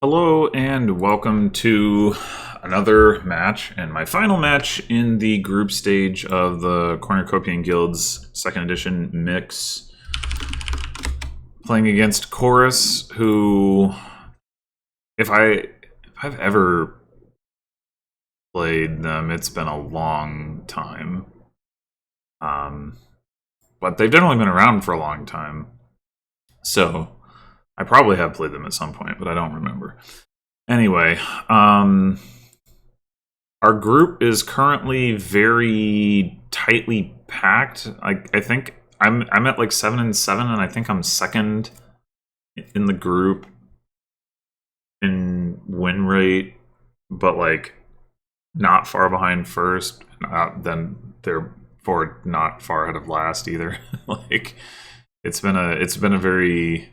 Hello and welcome to another match and my final match in the group stage of the Cornucopia Guilds 2nd edition mix. Playing against Chorus, who, if I've ever played them, it's been a long time. But they've definitely been around for a long time. So I probably have played them at some point, but I don't remember. Anyway, our group is currently very tightly packed. I think I'm at like 7 and 7, and I think I'm second in the group in win rate, but like not far behind first. Then they're not far ahead of last either. Like it's been a very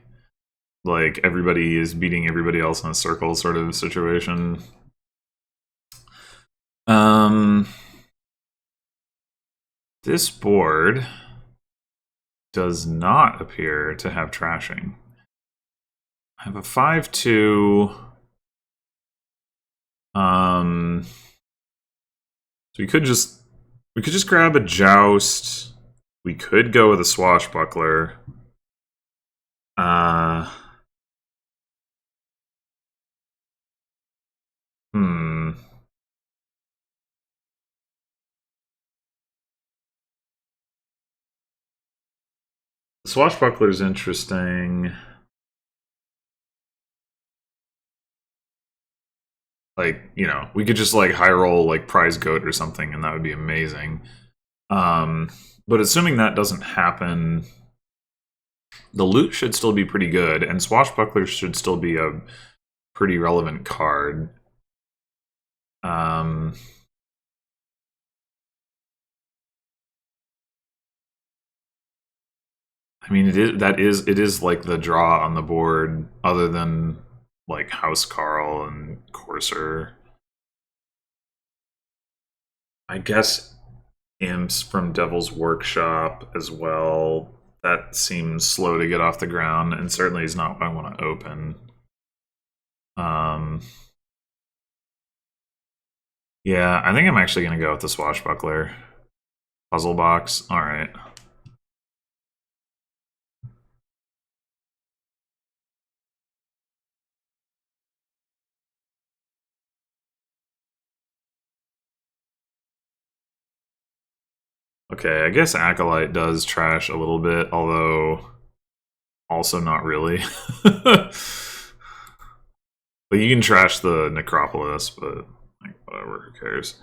like everybody is beating everybody else in a circle sort of situation. This board does not appear to have trashing. I have a 5-2. So we could just grab a joust. We could go with a swashbuckler. Swashbuckler's interesting. Like, you know, we could just like high roll like prize goat or something, and that would be amazing. But assuming that doesn't happen, the loot should still be pretty good, and Swashbuckler should still be a pretty relevant card. I mean, it is like the draw on the board, other than like House Carl and Courser. I guess Imps from Devil's Workshop as well. That seems slow to get off the ground, and certainly is not what I want to open. Yeah, I think I'm actually going to go with the Swashbuckler. Puzzle box, alright. Okay, I guess Acolyte does trash a little bit, although also not really. But you can trash the Necropolis, but like, whatever, who cares?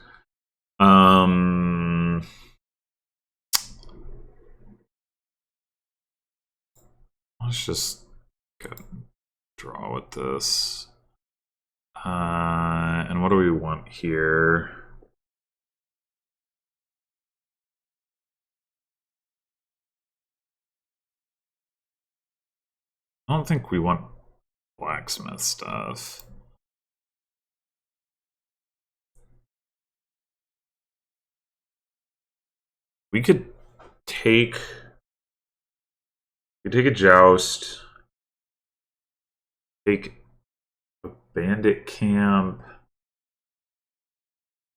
Let's just draw with this. And what do we want here? I don't think we want blacksmith stuff. We could take a joust, take a bandit camp.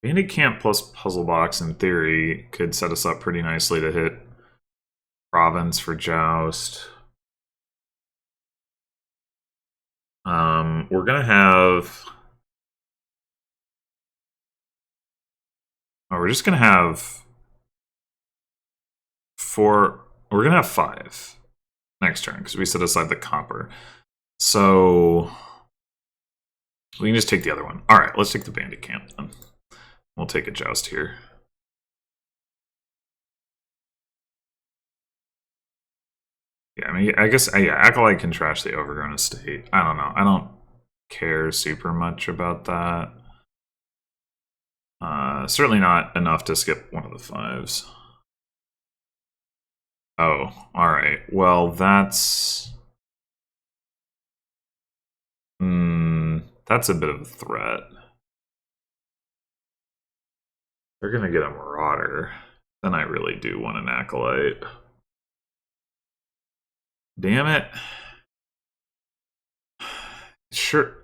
Bandit camp plus puzzle box in theory could set us up pretty nicely to hit province for joust. We're gonna have. Oh, we're just gonna have 4. We're gonna have 5 next turn because we set aside the copper. So we can just take the other one. All right, let's take the bandit camp then. We'll take a joust here. Yeah, I mean, I guess yeah, Acolyte can trash the overgrown estate. I don't know. I don't care super much about that. Certainly not enough to skip one of the 5s. Oh, alright. Well, that's... that's a bit of a threat. They're gonna get a Marauder. Then I really do want an Acolyte. Damn it. Sure.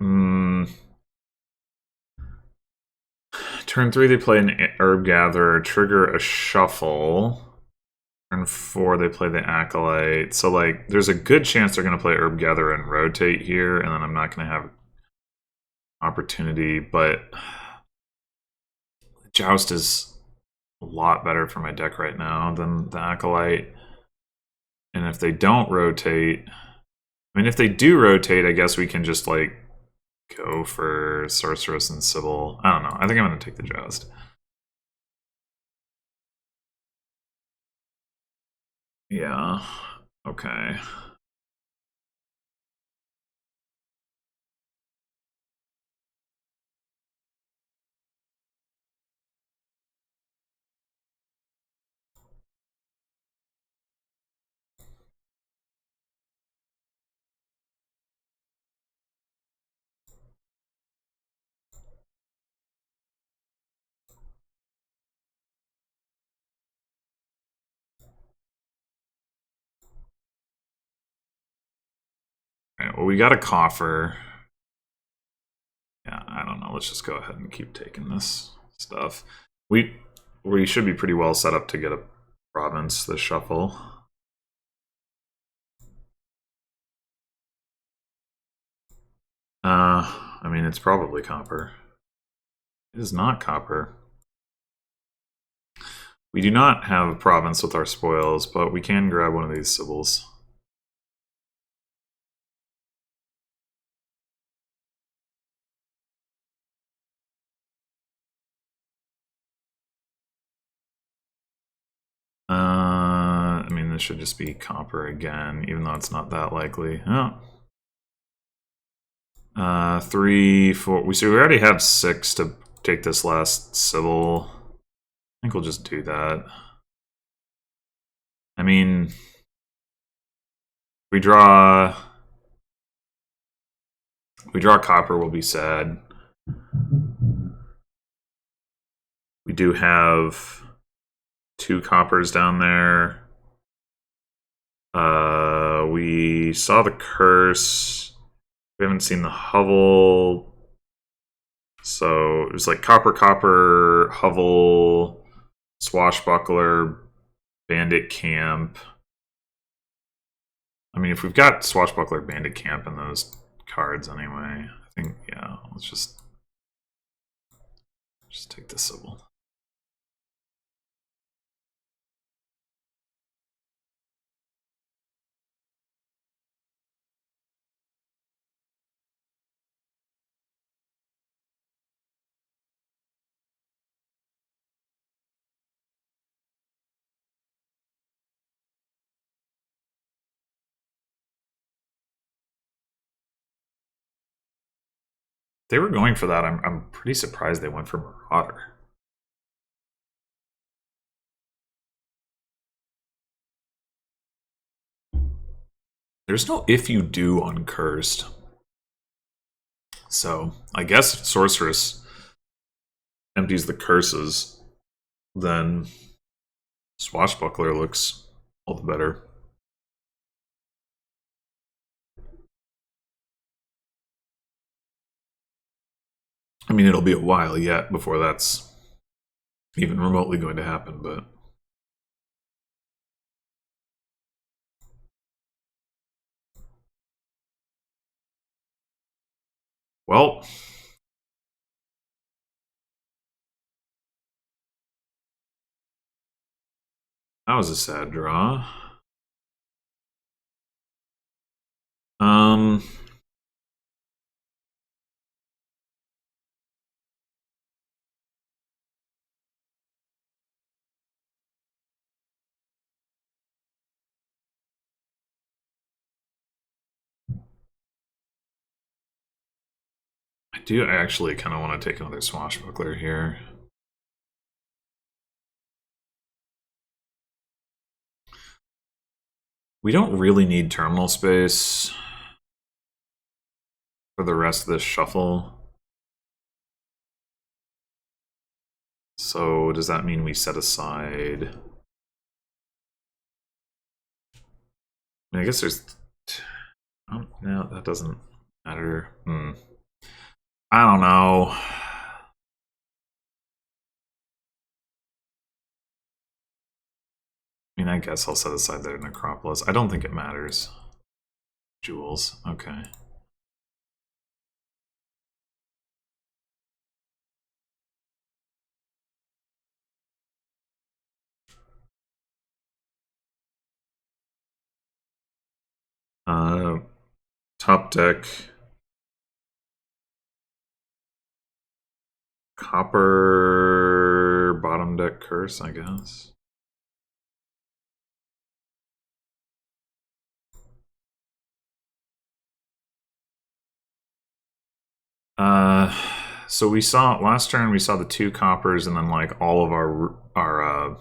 Turn 3, they play an Herb Gatherer, trigger a shuffle. Turn 4, they play the Acolyte. So, like, there's a good chance they're going to play Herb Gatherer and rotate here, and then I'm not going to have opportunity, but Joust is a lot better for my deck right now than the Acolyte. And if they don't rotate, I mean, if they do rotate, I guess we can just, like, go for Sorceress and Sybil. I don't know. I think I'm going to take the Joust. Yeah. Okay. Well, we got a coffer. Yeah, I don't know. Let's just go ahead and keep taking this stuff. We should be pretty well set up to get a province this shuffle. I mean, it's probably copper. It is not copper. We do not have a province with our spoils, but we can grab one of these Sibyls. I mean, this should just be copper again, even though it's not that likely. Oh. 3, 4. We already have 6 to take this last Sybil. I think we'll just do that. I mean, we draw copper, we'll be sad. We do have 2 coppers down there. We saw the curse. We haven't seen the hovel. So it was like copper, copper, hovel, swashbuckler, bandit camp. I mean, if we've got swashbuckler, bandit camp in those cards anyway, I think, yeah, let's just take the Sybil. They were going for that. I'm pretty surprised they went for Marauder. There's no if you do on Cursed. So I guess Sorceress empties the curses, then Swashbuckler looks all the better. I mean, it'll be a while yet before that's even remotely going to happen, but... Well... That was a sad draw. I actually kind of want to take another Swashbuckler here. We don't really need terminal space for the rest of this shuffle. So does that mean we set aside... I mean, I guess there's... Oh, no, that doesn't Matter. I don't know. I mean, I guess I'll set aside their necropolis. I don't think it matters. Jewels. Okay. Top deck. Copper bottom deck curse, I guess. So we saw last turn we saw the 2 coppers and then like all of our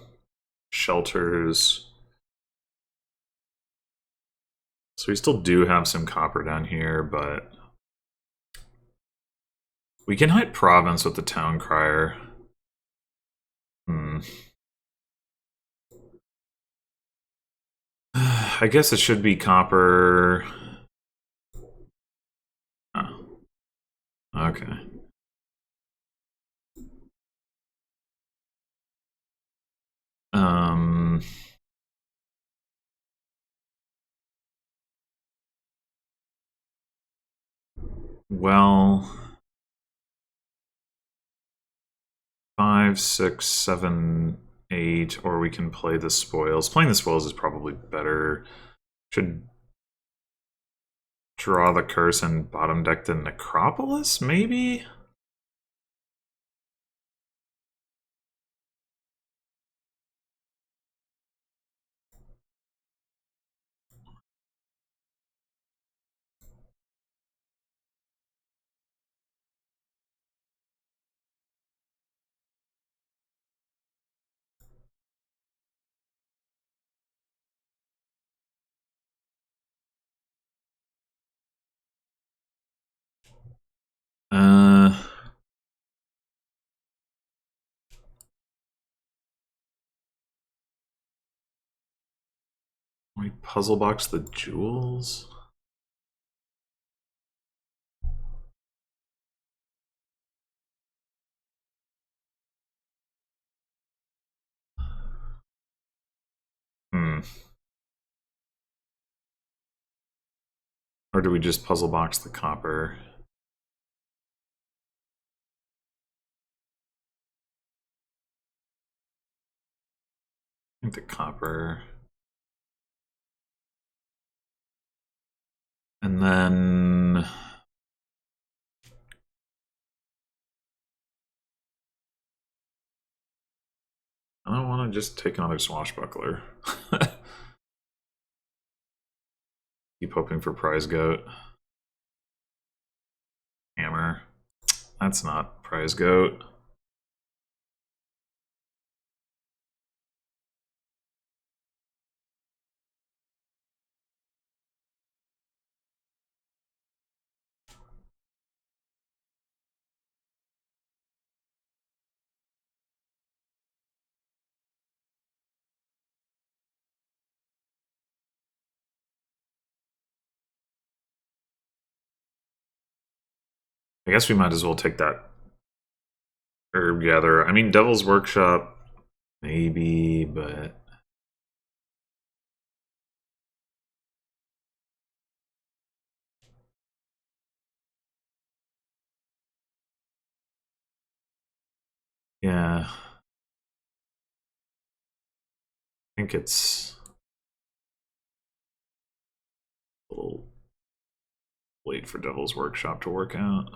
shelters. So we still do have some copper down here, but we can hit province with the town crier. I guess it should be copper. Oh. Okay. Well, 5, 6, 7, 8, or we can play the spoils. Playing the spoils is probably better. Should draw the curse and bottom deck the necropolis, maybe? We puzzle box the jewels? Or do we just puzzle box the copper? I think the copper. And then I don't want to just take another swashbuckler. Keep hoping for prize goat. Hammer. That's not prize goat. I guess we might as well take that herb gather. I mean, Devil's Workshop, maybe, but yeah, I think it's a little late for Devil's Workshop to work out.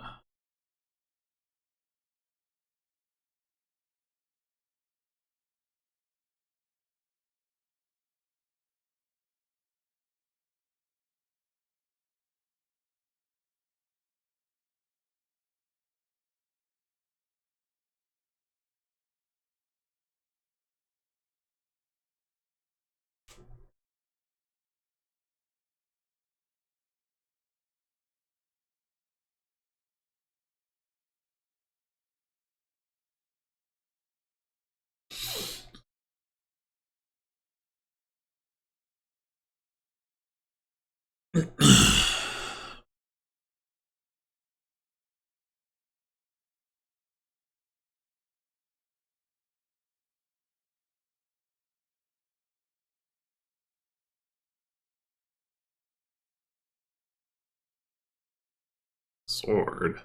Sword.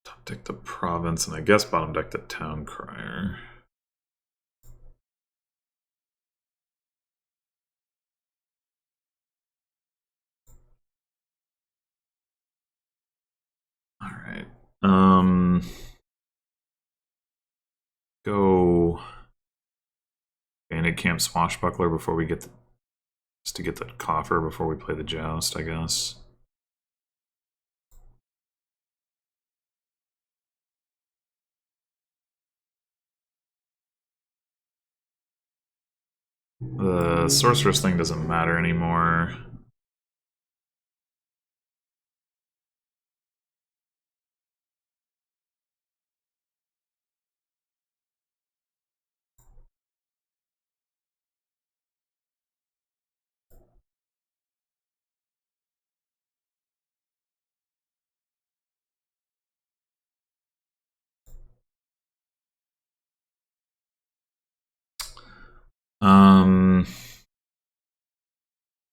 Top deck the province, and I guess bottom deck the town crier. All right. Go Bandit Camp Swashbuckler before we get just to get the coffer before we play the joust, I guess. The sorceress thing doesn't matter anymore.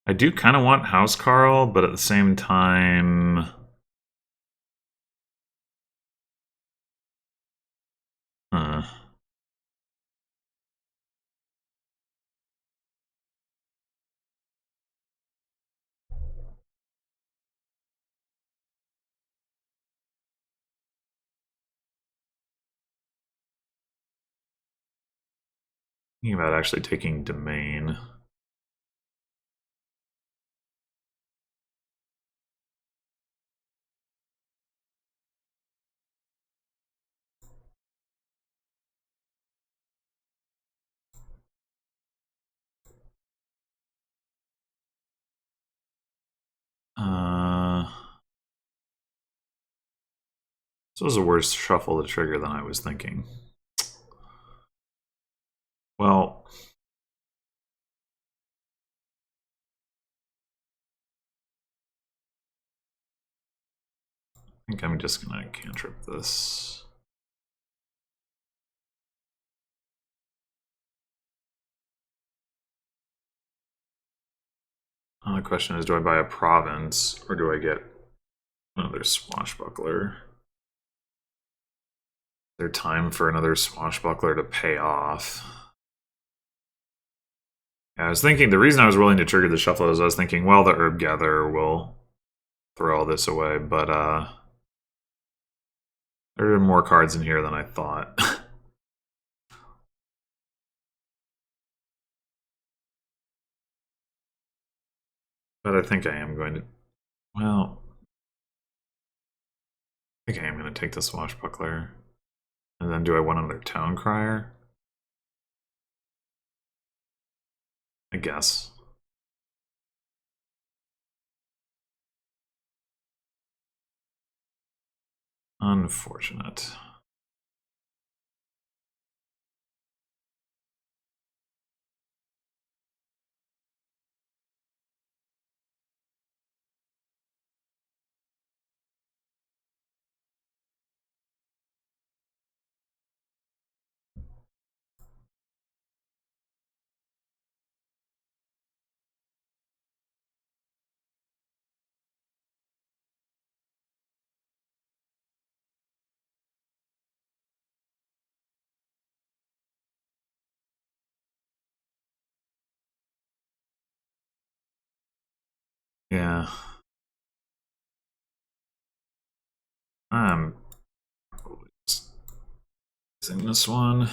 I do kind of want House Carl, but at the same time, thinking about actually taking Domain. This was a worse shuffle to trigger than I was thinking. Well, I think I'm just gonna cantrip this. The question is, do I buy a province or do I get another swashbuckler? Is there time for another swashbuckler to pay off? Yeah, I was thinking, the reason I was willing to trigger the shuffle is I was thinking, well, the Herb Gatherer will throw all this away, but there are more cards in here than I thought. But I think I am going to, well, I think I am going to take the swashbuckler. And then do I want another town crier? I guess. Unfortunate. Yeah. I'm probably just using this one. It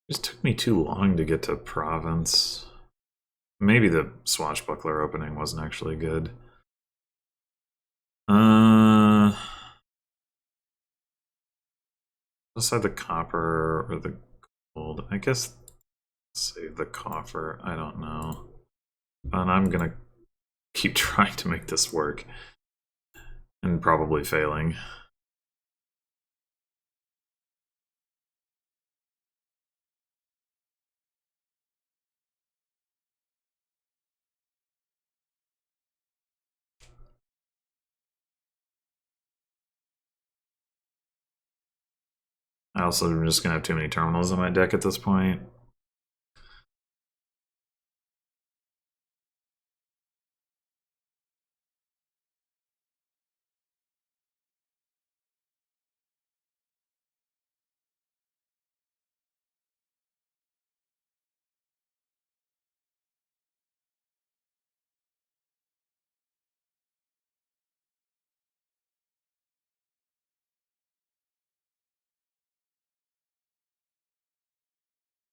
just took me too long to get to province. Maybe the swashbuckler opening wasn't actually good. Decide the copper or the gold. I guess save the coffer. I don't know. And I'm gonna keep trying to make this work. And probably failing. I also am just gonna have too many terminals in my deck at this point.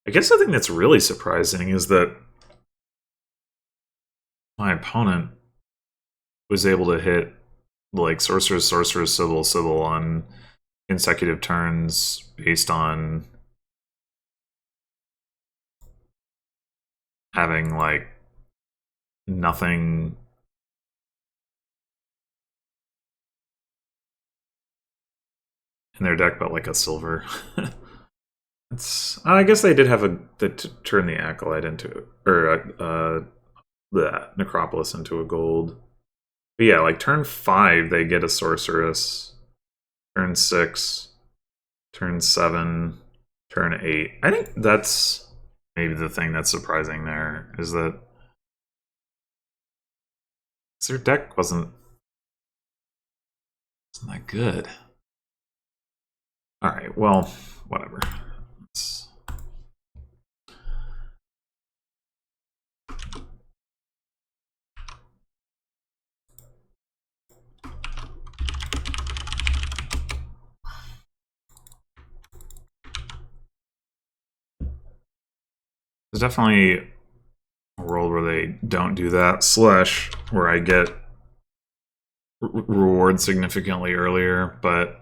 I guess the thing that's really surprising is that my opponent was able to hit like Sorceress, Sorceress, Sybil, Sybil on consecutive turns based on having like nothing in their deck but like a silver. I guess they did have to turn the Acolyte into, or the Necropolis into a gold. But yeah, like turn 5 they get a Sorceress, turn 6, turn 7, turn 8. I think that's maybe the thing that's surprising there, is that their deck wasn't that good. Alright, well, whatever. There's definitely a world where they don't do that, slash where I get reward significantly earlier, but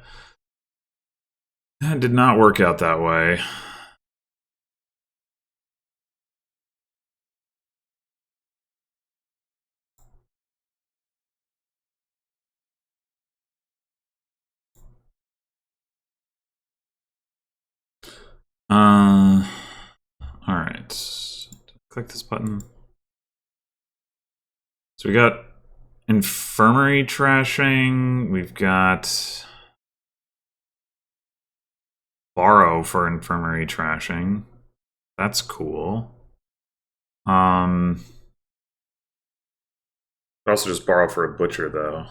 that did not work out that way. Alright. Click this button. So we got Infirmary trashing. We've got Borrow for Infirmary trashing. That's cool. Also just Borrow for a Butcher, though.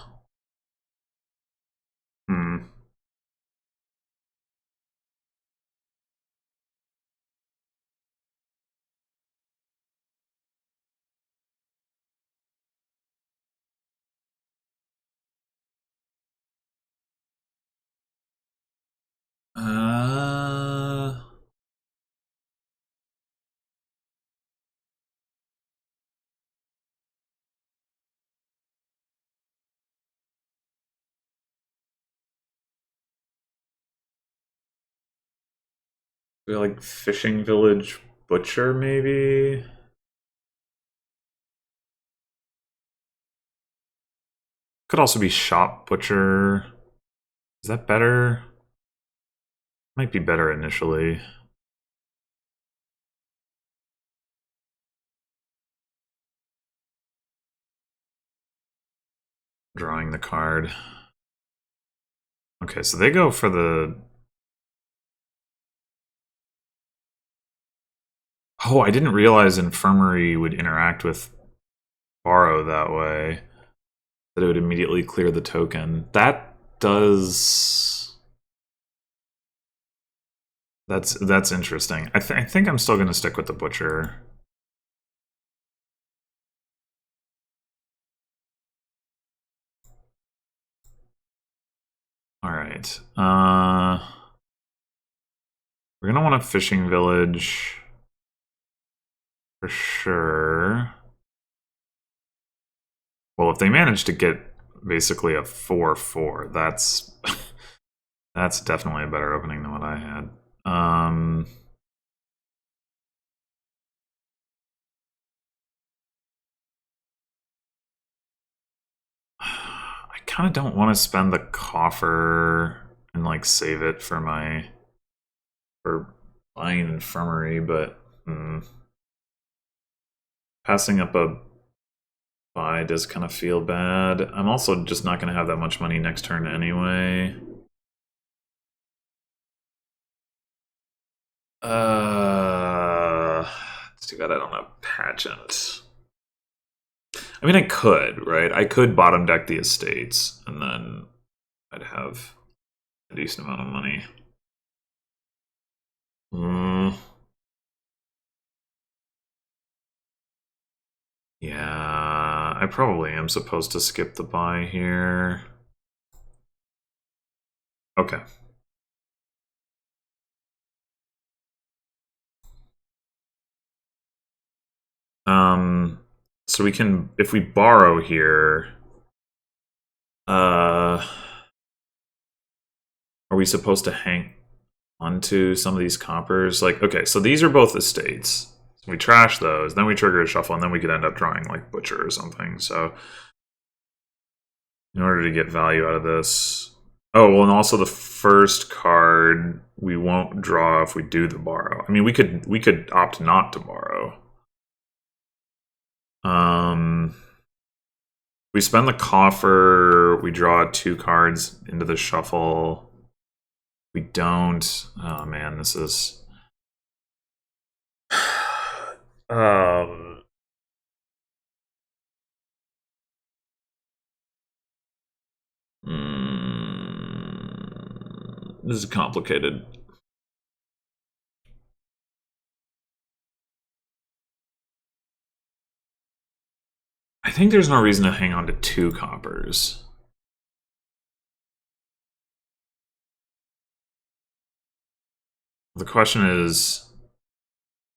We got, like Fishing Village Butcher, maybe? Could also be Shop Butcher. Is that better? Might be better initially. Drawing the card. Okay, so they go for the... Oh, I didn't realize Infirmary would interact with Borrow that way. That it would immediately clear the token. That does... That's interesting. I think I'm still going to stick with the Butcher. Alright. We're going to want a Fishing Village for sure. Well, if they manage to get basically a 4/4, that's that's definitely a better opening than what I had. I kind of don't want to spend the coffer and like save it for buying an Infirmary, but passing up a buy does kind of feel bad. I'm also just not going to have that much money next turn anyway. It's too bad I don't have pageant. I mean, I could, right? I could bottom deck the estates, and then I'd have a decent amount of money. Yeah, I probably am supposed to skip the buy here. Okay. So we can, if we borrow here, are we supposed to hang onto some of these coppers? Like, okay, so these are both estates. So we trash those, then we trigger a shuffle, and then we could end up drawing like Butcher or something. So in order to get value out of this, oh well, and also the first card we won't draw if we do the borrow. I mean, we could opt not to borrow. We spend the coffer, we draw 2 cards into the shuffle. We don't. Oh man, this is this is complicated. I think there's no reason to hang on to 2 coppers. The question is,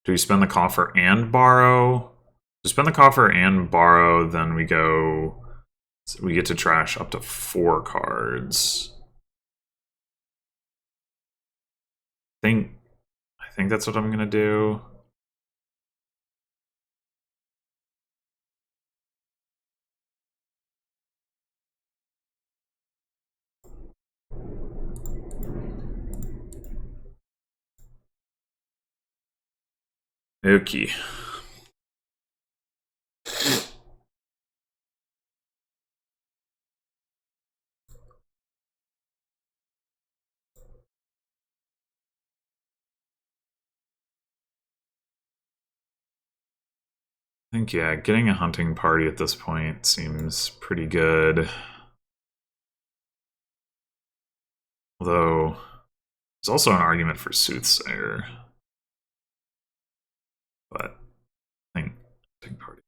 do we spend the coffer and borrow? To spend the coffer and borrow, then we get to trash up to 4 cards. I think that's what I'm gonna do. Okay. I think, yeah, getting a hunting party at this point seems pretty good. Although, there's also an argument for Soothsayer. But, I think hunting party.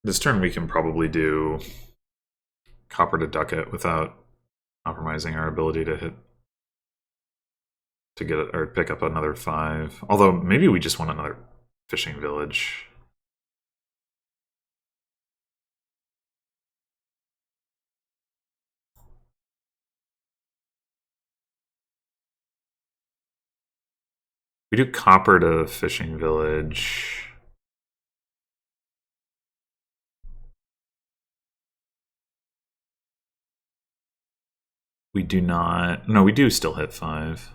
This turn we can probably do copper to ducat without compromising our ability to get it or pick up another 5. Although maybe we just want another fishing village. We do copper to fishing village. We do not. No, we do still hit 5.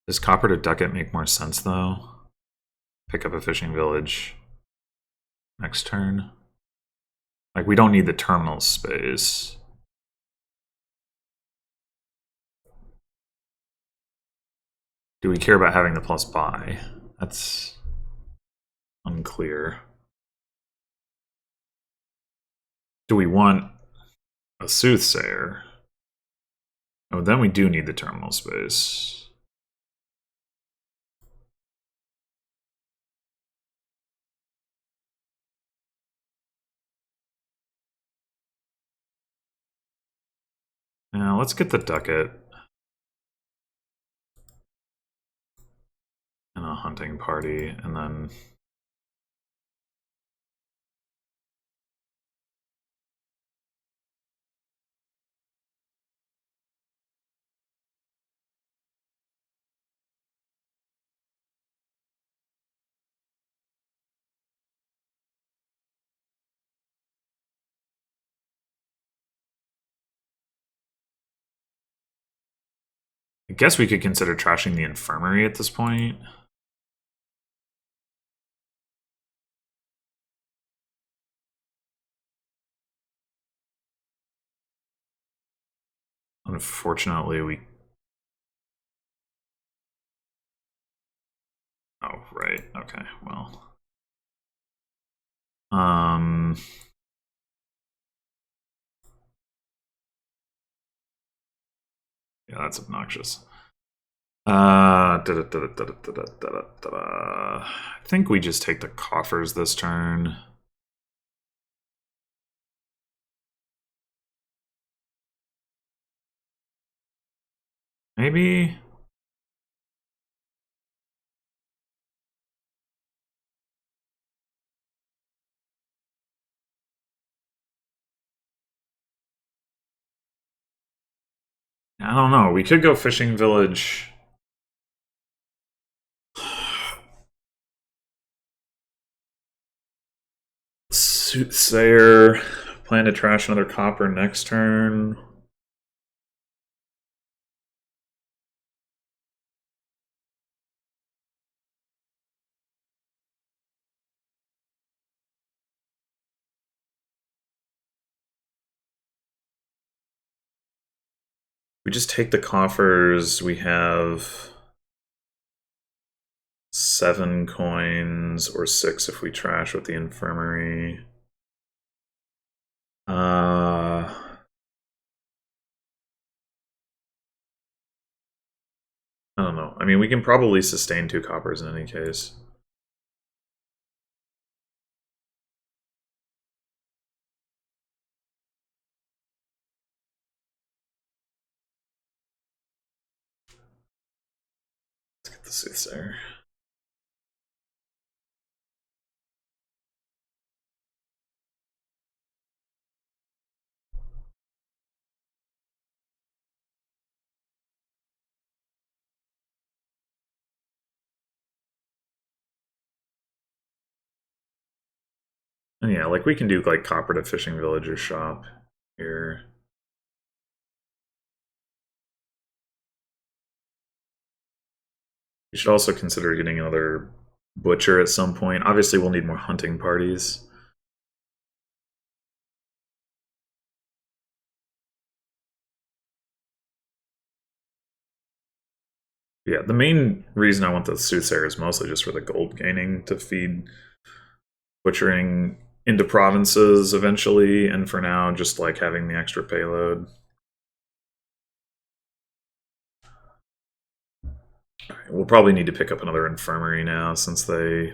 Does copper to ducat make more sense though? Pick up a fishing village next turn. Like, we don't need the terminal space. Do we care about having the plus buy? That's unclear. Do we want a Soothsayer? Oh, then we do need the terminal space. Now, let's get the ducat. And a hunting party, and then I guess we could consider trashing the infirmary at this point. Unfortunately, we... Oh, right. Okay, well... Yeah, that's obnoxious. I think we just take the coffers this turn. Maybe... I don't know. We could go fishing village. Soothsayer. Plan to trash another copper next turn. We just take the coffers. We have 7 coins, or 6 if we trash with the infirmary. I don't know. I mean, we can probably sustain 2 coppers in any case. Let's get the Soothsayer. And yeah, like we can do like copper to fishing village or shop here. We should also consider getting another butcher at some point. Obviously, we'll need more hunting parties. Yeah, the main reason I want the Soothsayer is mostly just for the gold gaining to feed butchering into provinces eventually, and for now, just like having the extra payload. We'll probably need to pick up another infirmary now since they...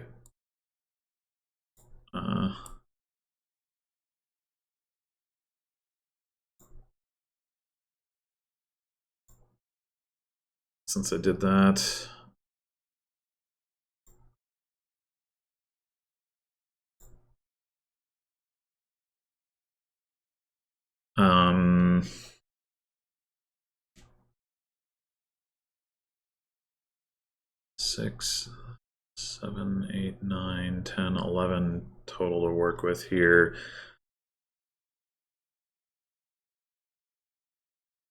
since I did that. Um... 6, 7, 8, 9, 10, 11 total to work with here.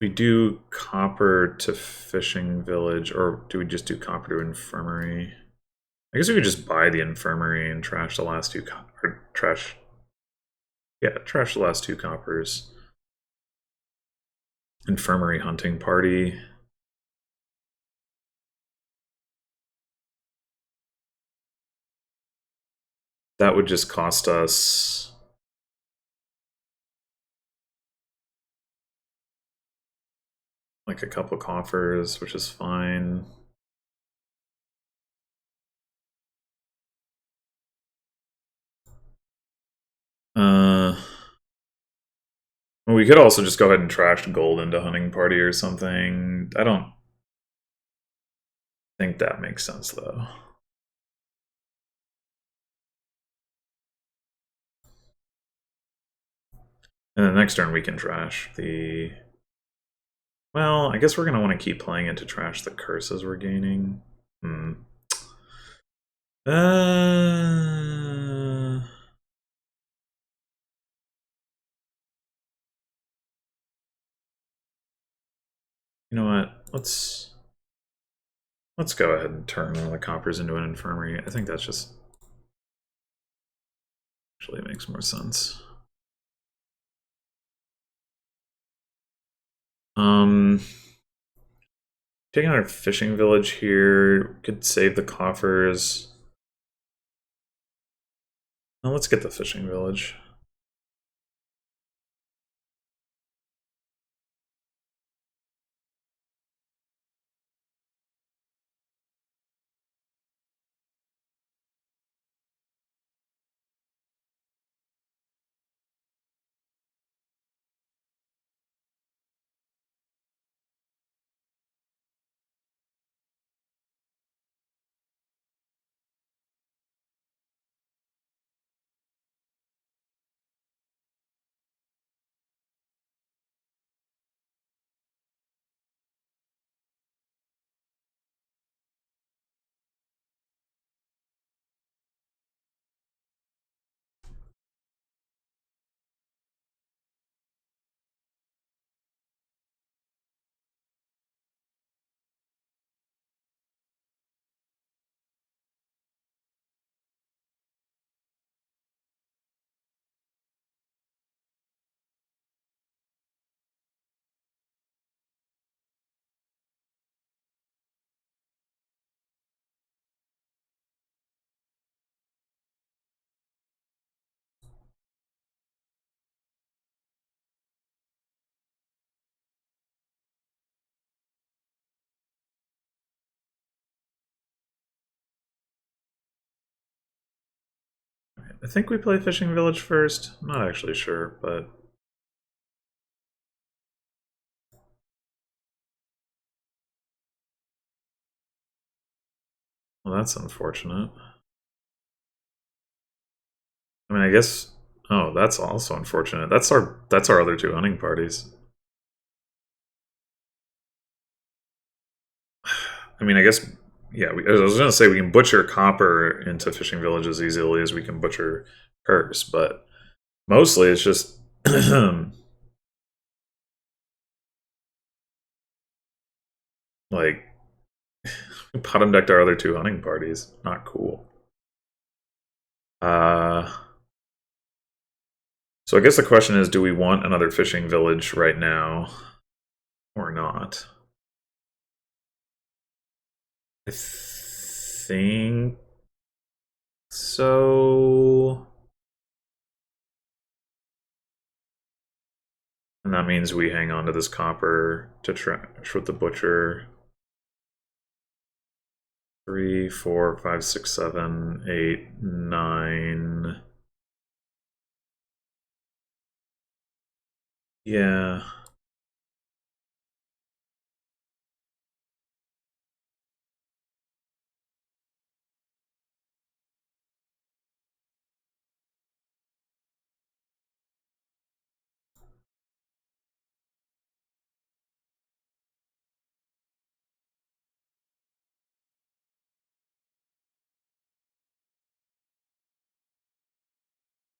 We do copper to fishing village, or do we just do copper to infirmary? I guess we could just buy the infirmary and trash the last 2 or trash. Yeah, trash the last 2 coppers. Infirmary hunting party. That would just cost us... like a couple coffers, which is fine. Well, we could also just go ahead and trash gold into hunting party or something. I don't think that makes sense, though. And then next turn we can trash the... Well, I guess we're going to want to keep playing it to trash the curses we're gaining. You know what? Let's Let's go ahead and turn one of the coppers into an infirmary. I think that's just actually makes more sense. Taking our fishing village here could save the coffers. Now let's get the fishing village. I think we play fishing village first. I'm not actually sure, but well, that's unfortunate. I mean, I guess. Oh, that's also unfortunate. That's our other two hunting parties. I mean, I guess. Yeah, I was gonna say we can butcher copper into fishing village as easily as we can butcher curse, but mostly it's just like bottom decked our other two hunting parties. Not cool. Uh, so I guess the question is, do we want another fishing village right now or not? I think so. And that means we hang on to this copper to trash with the butcher. 3, 4, 5, 6, 7, 8, 9. Yeah.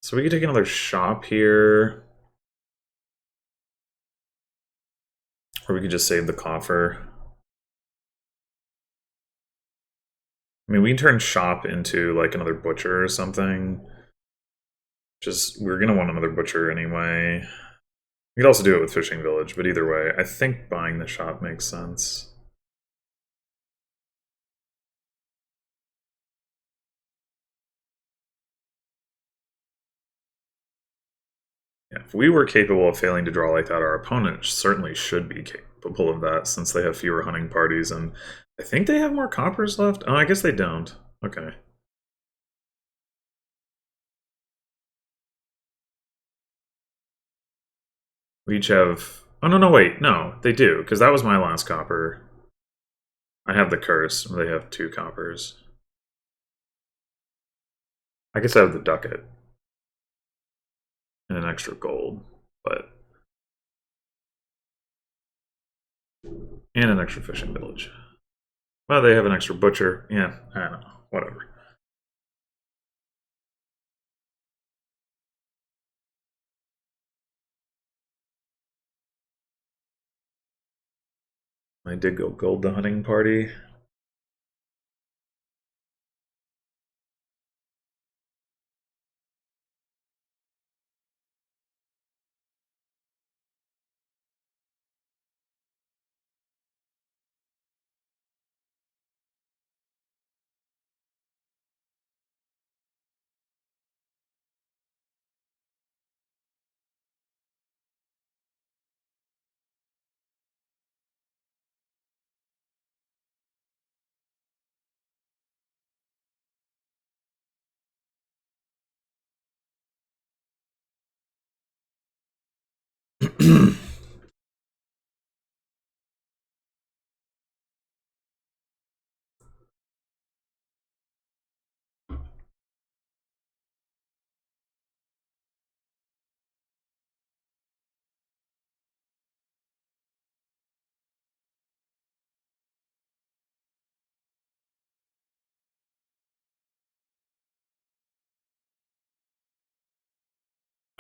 So we could take another shop here. Or we could just save the coffer. I mean, we can turn shop into like another butcher or something. Just we're gonna want another butcher anyway. We could also do it with fishing village, but either way, I think buying the shop makes sense. Yeah, if we were capable of failing to draw like that, our opponent certainly should be capable of that since they have fewer hunting parties, and I think they have more coppers left. Oh, I guess they don't. Okay. We each have... Oh, no, no, wait. No, they do, because that was my last copper. I have the curse. They have 2 coppers. I guess I have the ducat. And an extra gold, but... And an extra fishing village. Well, they have an extra butcher. Yeah, I don't know. Whatever. I did go gold the hunting party.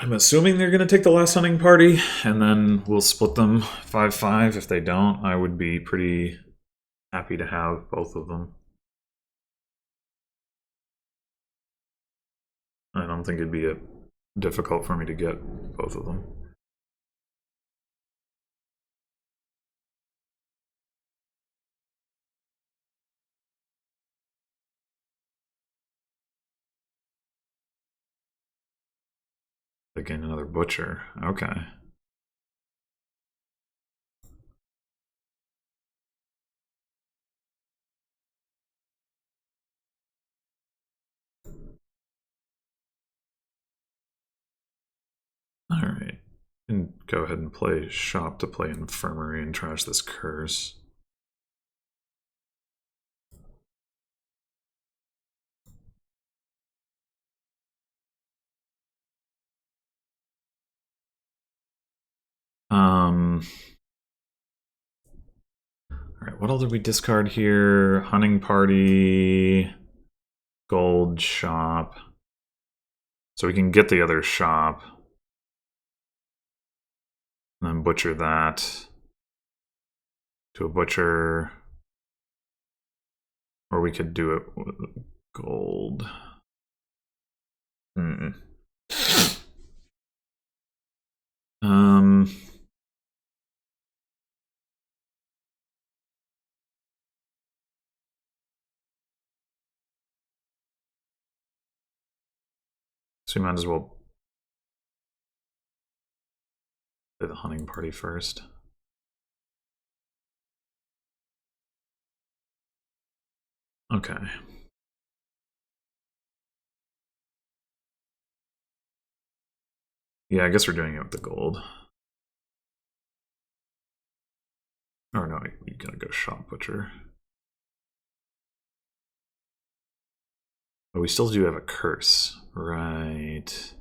I'm assuming they're going to take the last hunting party, and then we'll split them 5-5. If they don't, I would be pretty happy to have both of them. I don't think it'd be difficult for me to get both of them. Again, another butcher. Okay. All right. And go ahead and play shop to play infirmary and trash this curse. Alright, what all did we discard here? Hunting party, gold shop. So we can get the other shop. And then butcher that to a butcher. Or we could do it with gold. So we might as well play the hunting party first. Okay. Yeah, I guess we're doing it with the gold. Or no, you gotta go shop butcher. But we still do have a curse, right?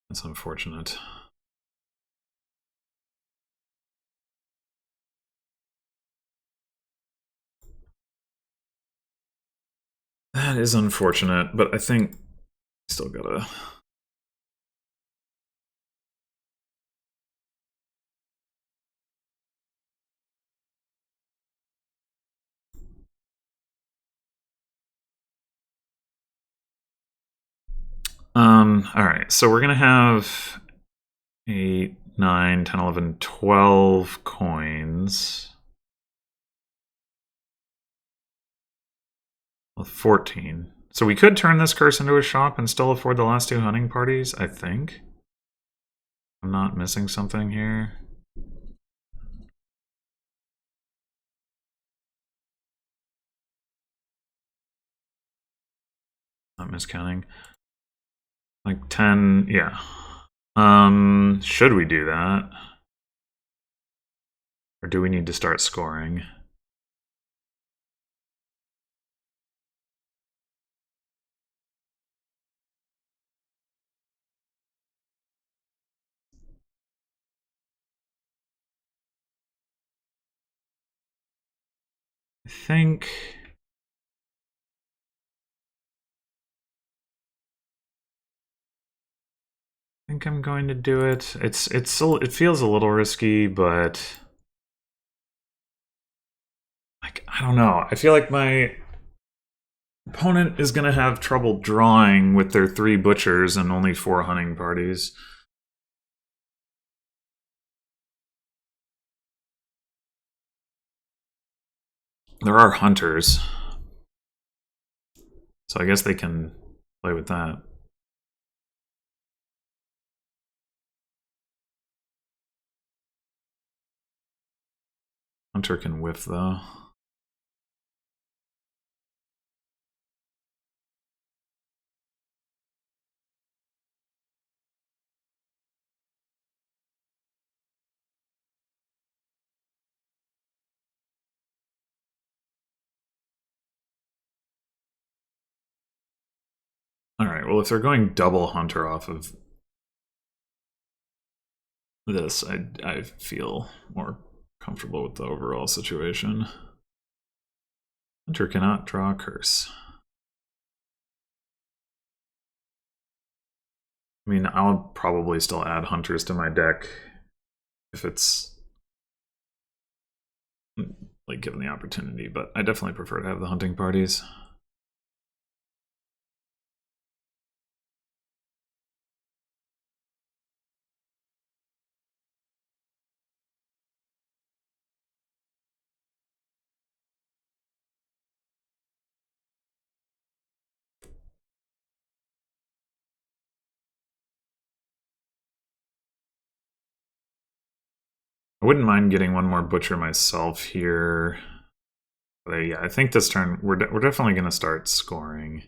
That's unfortunate. That is unfortunate, but I think still gotta. All right, so we're gonna have 8, 9, 10, 11, 12 coins. Well, 14. So we could turn this curse into a shop and still afford the last 2 hunting parties, I think. I'm not missing something here. Not miscounting. Like 10, yeah. Should we do that? Or do we need to start scoring? I think I'm going to do it. It feels a little risky, but like I don't know. I feel like my opponent is going to have trouble drawing with their 3 butchers and only 4 hunting parties. There are hunters, so I guess they can play with that. Hunter can whiff though. Alright, well if they're going double hunter off of this, I feel more comfortable with the overall situation. Hunter cannot draw a curse. I mean, I'll probably still add hunters to my deck if it's like given the opportunity, but I definitely prefer to have the hunting parties. I wouldn't mind getting one more butcher myself here. But yeah, I think this turn we're definitely going to start scoring.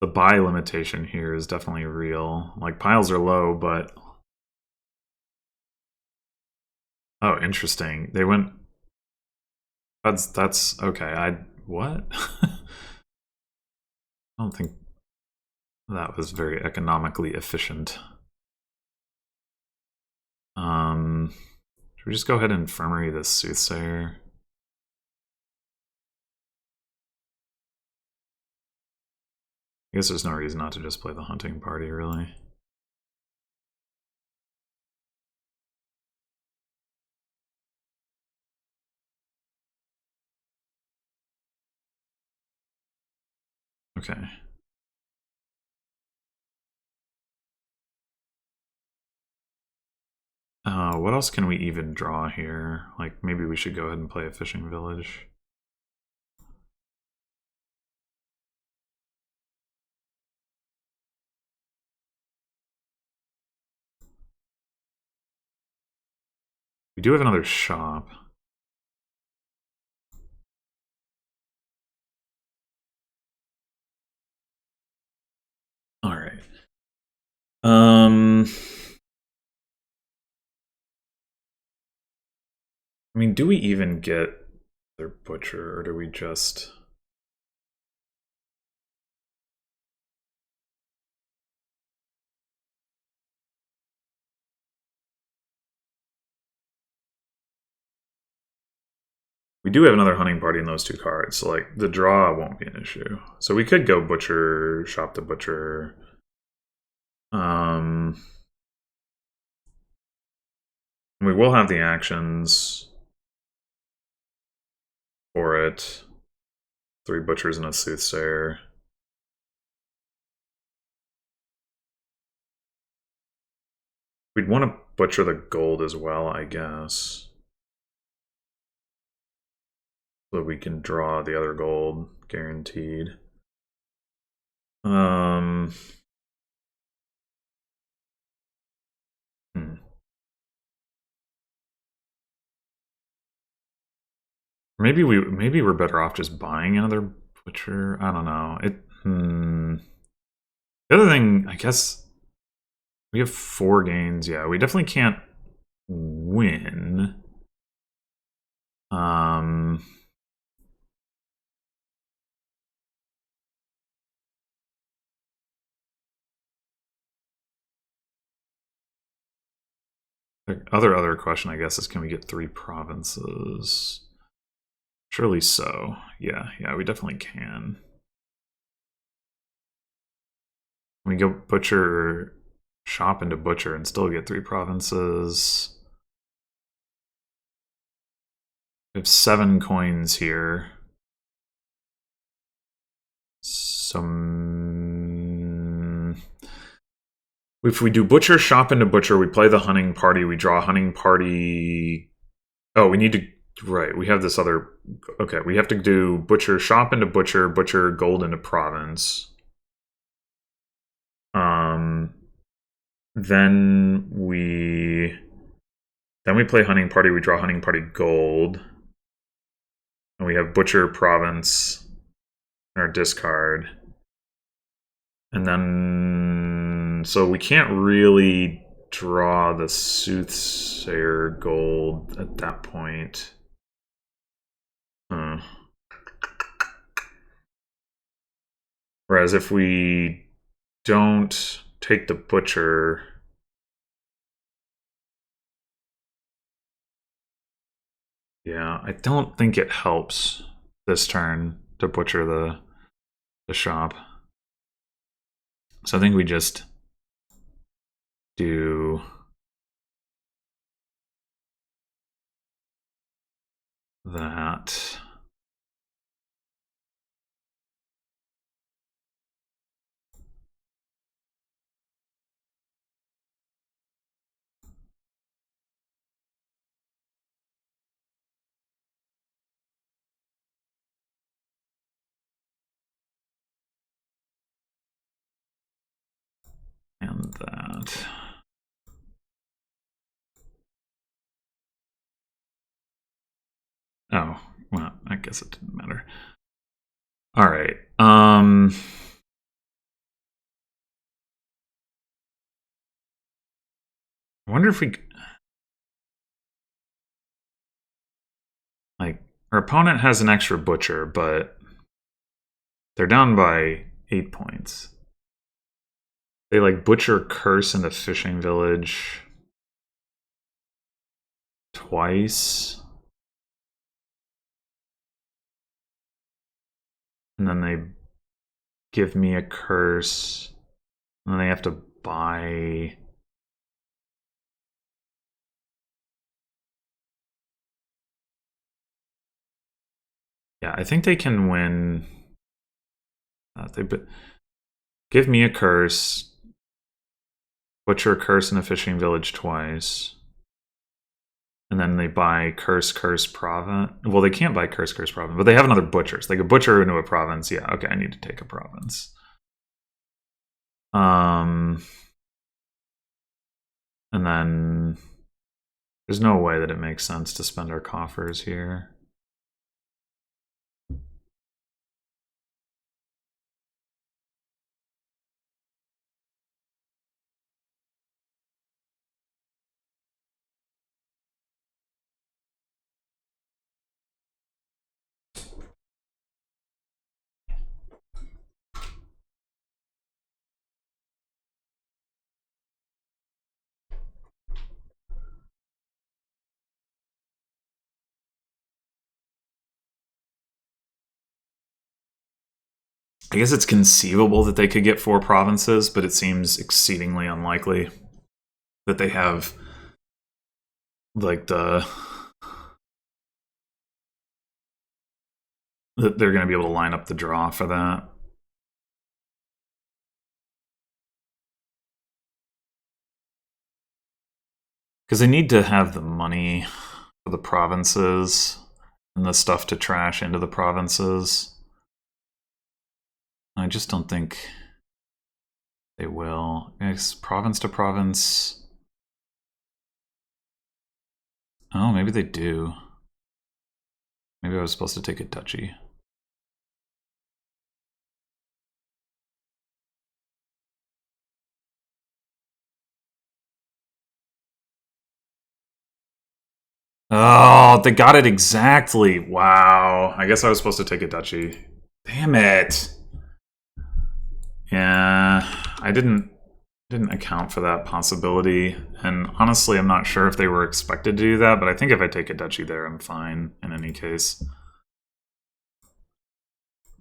The buy limitation here is definitely real. Like, piles are low, but... Oh, interesting. They went... That's... Okay, what? I don't think that was very economically efficient. Should we just go ahead and infirmary this soothsayer? I guess there's no reason not to just play the hunting party, really. Okay. What else can we even draw here? Like, maybe we should go ahead and play a fishing village. We do have another shop. All right. I mean, do we even get their butcher, or do we just... We do have another hunting party in those two cards, so like the draw won't be an issue. So we could go butcher, shop to butcher. We will have the actions for it. 3 butchers and a soothsayer. We'd want to butcher the gold as well, I guess. So we can draw the other gold, guaranteed. Maybe we're better off just buying another butcher. I don't know. The other thing, I guess, we have 4 gains. Yeah, we definitely can't win. The other question, I guess, is can we get 3 provinces? Surely so. Yeah, we definitely can. We go butcher, shop into butcher, and still get 3 provinces. We have 7 coins here. If we do butcher, shop into butcher, we play the hunting party, we draw hunting party. Oh, we need to, right, we have this other, okay, we have to do butcher, shop into butcher, butcher, gold into province. Then we play hunting party, we draw hunting party gold. And we have Butcher Province in our discard. And then, so we can't really draw the Soothsayer Gold at that point. Whereas if we don't take the Butcher, yeah, I don't think it helps this turn to butcher the shop. So I think we just do that. And that. Oh, well, I guess it didn't matter. All right. I wonder if we like our opponent has an extra butcher, but they're down by 8 points. They like butcher curse in the fishing village twice. And then they give me a curse. And then they have to buy. Yeah, I think they can win. They give me a curse. Butcher a curse in a fishing village twice. And then they buy curse province. Well, they can't buy curse province, but they have another butcher. So they could butcher into a province. Yeah, okay, I need to take a province. And then there's no way that it makes sense to spend our coffers here. I guess it's conceivable that they could get 4 provinces, but it seems exceedingly unlikely that they have like that they're going to be able to line up the draw for that. Because they need to have the money for the provinces and the stuff to trash into the provinces. I just don't think they will. It's province to province. Oh, maybe they do. Maybe I was supposed to take a duchy. Oh, they got it exactly. Wow. I guess I was supposed to take a duchy. Damn it. Yeah, I didn't account for that possibility. And honestly, I'm not sure if they were expected to do that, but I think if I take a duchy there, I'm fine in any case.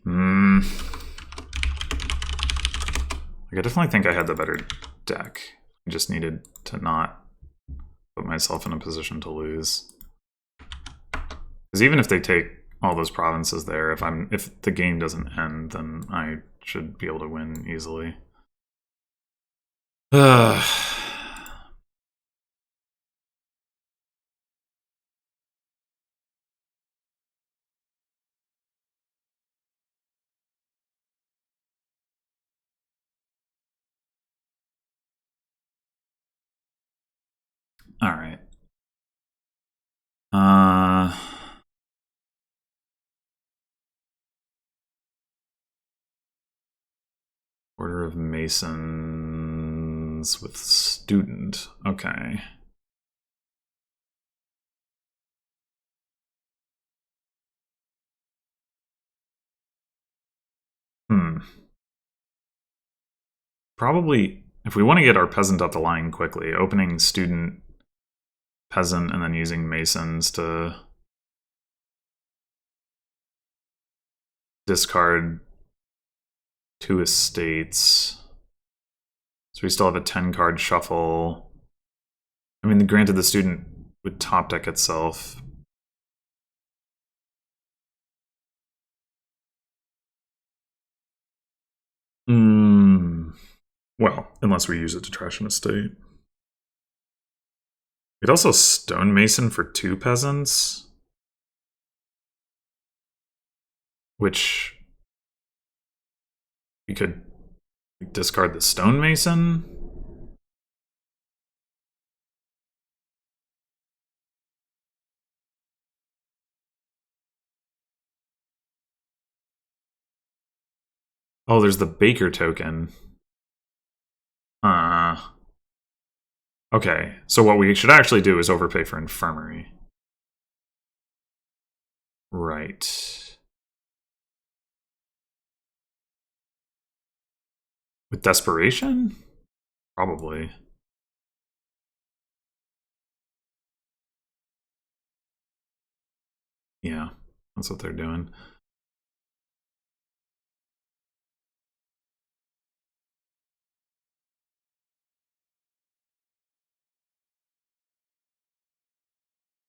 I definitely think I had the better deck. I just needed to not put myself in a position to lose. Because even if they take all those provinces there, if the game doesn't end, then I should be able to win easily. All right. Order of Masons with student. Okay. Probably, if we want to get our peasant up the line quickly, opening student, peasant, and then using Masons to discard 2 estates. So we still have a 10-card shuffle. I mean, granted, the student would top deck itself. Well, unless we use it to trash an estate. We'd also stonemason for 2 peasants. Which we could discard the stonemason. Oh, there's the Baker token. Okay, so what we should actually do is overpay for infirmary. Right. With desperation? Probably. Yeah, that's what they're doing.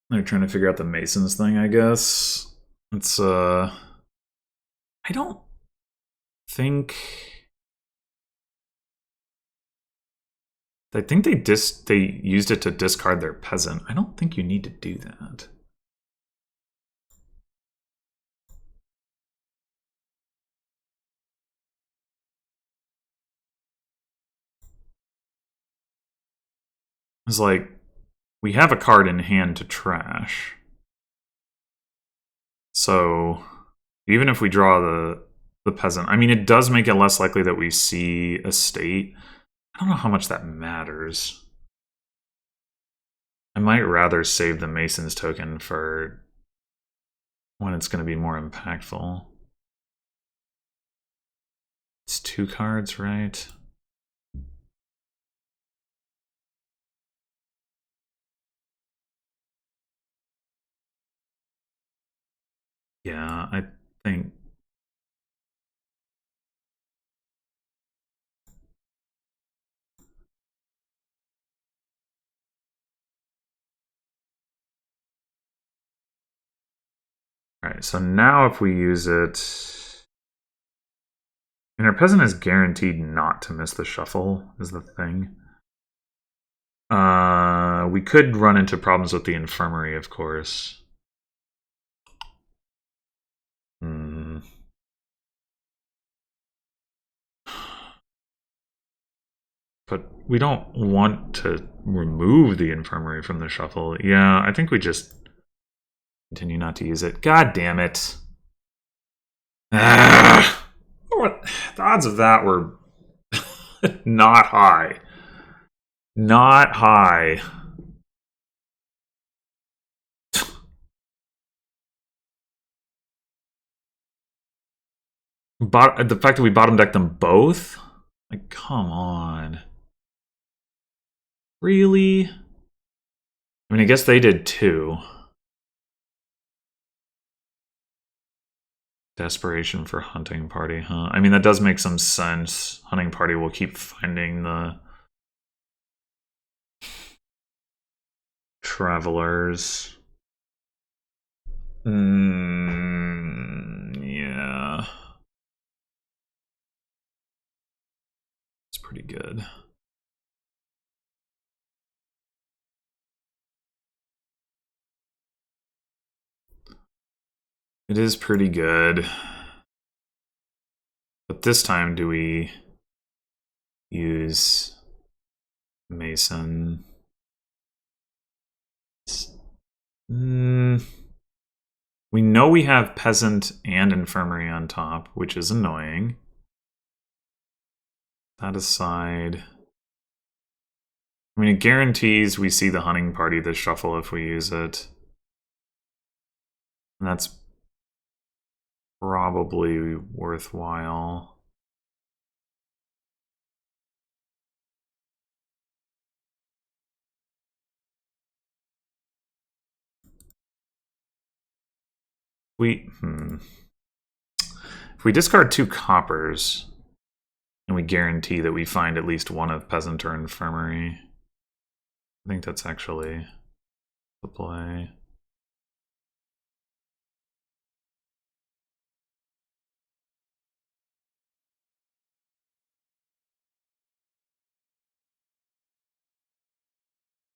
They're trying to figure out the Masons thing, I guess. It's, I don't think... I think they used it to discard their peasant. I don't think you need to do that. It's like, we have a card in hand to trash. So, even if we draw the peasant, I mean, it does make it less likely that we see a state. I don't know how much that matters. I might rather save the Mason's token for when it's going to be more impactful. It's 2 cards, right? Yeah, I think... Alright, so now if we use it... And our peasant is guaranteed not to miss the shuffle, is the thing. We could run into problems with the infirmary, of course. But we don't want to remove the infirmary from the shuffle. Yeah, I think we just continue not to use it. God damn it. The odds of that were not high. Not high. The fact that we bottom decked them both? Like, come on. Really? I mean, I guess they did too. Desperation for hunting party, huh? I mean, that does make some sense. Hunting party will keep finding the travelers. Yeah. It's pretty good. It is pretty good. But this time, do we use Mason? We know we have peasant and infirmary on top, which is annoying. That aside, I mean, it guarantees we see the hunting party this shuffle if we use it. And that's probably worthwhile. If we discard 2 coppers, and we guarantee that we find at least one of Peasant or Infirmary, I think that's actually the play.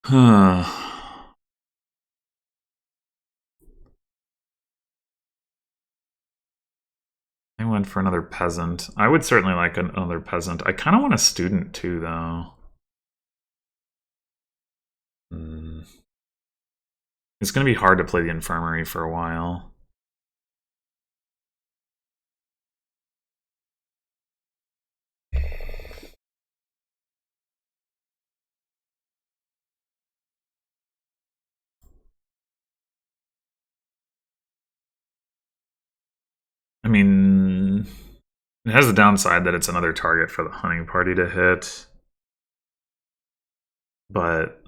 Huh. I went for another peasant. I would certainly like another peasant. I kind of want a student too, though. It's going to be hard to play the infirmary for a while. I mean, it has the downside that it's another target for the hunting party to hit. But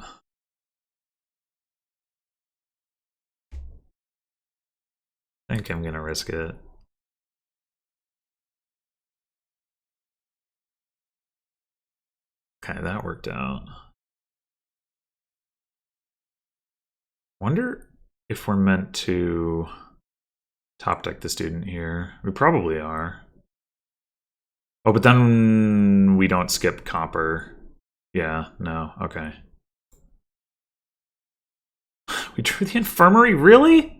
I think I'm going to risk it. Okay, that worked out. Wonder if we're meant to top deck the student here. We probably are. Oh, but then we don't skip copper. Yeah, no, okay. We drew the infirmary? Really?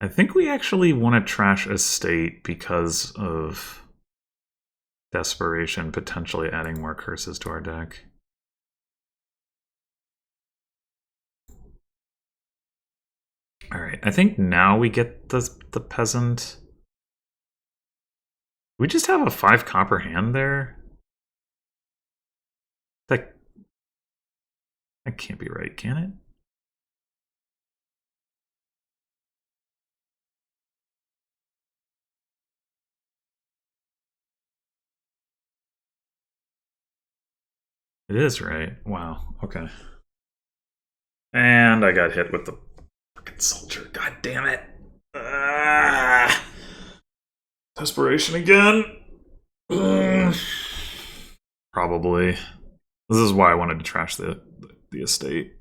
I think we actually want to trash Estate because of Desperation potentially adding more curses to our deck. Alright, I think now we get the Peasant. We just have a 5 copper hand there? That can't be right, can it? It is right. Wow, okay. And I got hit with the fucking soldier. God damn it. Desperation again. Probably. This is why I wanted to trash the estate.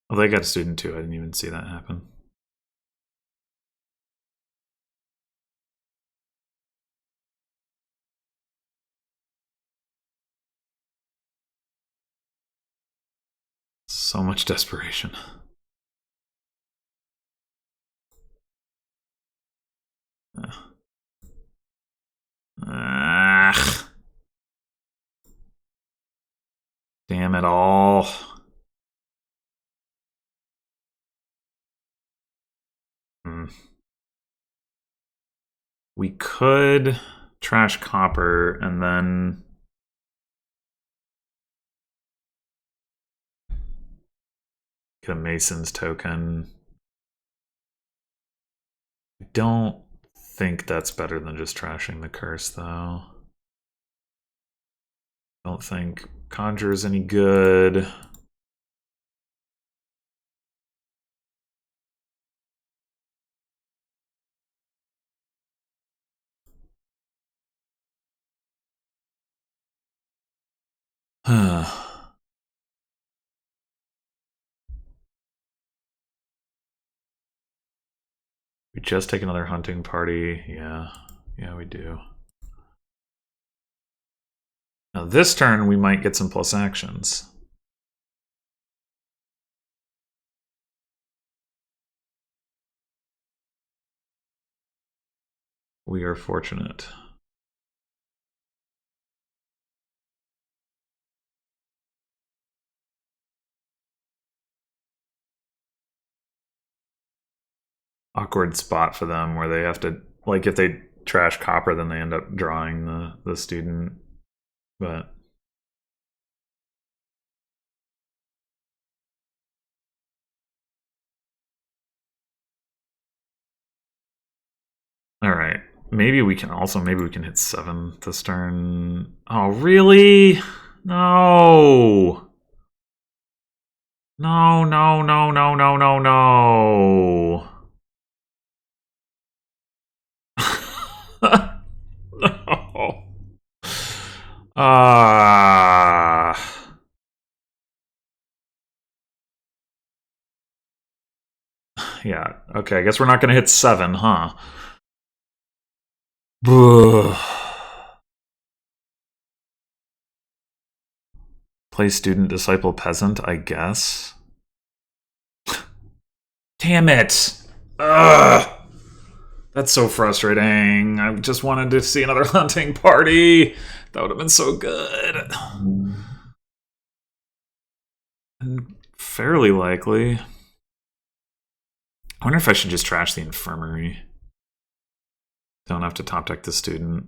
Well, they got a student too. I didn't even see that happen. So much desperation. Damn it all. We could trash copper and then get a Mason's token. I don't think that's better than just trashing the curse, though. I don't think Conjure is any good. just take another hunting party? Yeah. Yeah, we do. Now this turn, we might get some plus actions. We are fortunate. Awkward spot for them where they have to, like, if they trash copper, then they end up drawing the student. But all right, maybe we can hit 7 this turn. Oh, really? No. No, no, no, no, no, no, no. No. Yeah, okay, I guess we're not going to hit 7, huh? Play student, disciple, peasant, I guess. Damn it! Ugh! That's so frustrating. I just wanted to see another hunting party. That would have been so good. And fairly likely. I wonder if I should just trash the infirmary. Don't have to top deck the student.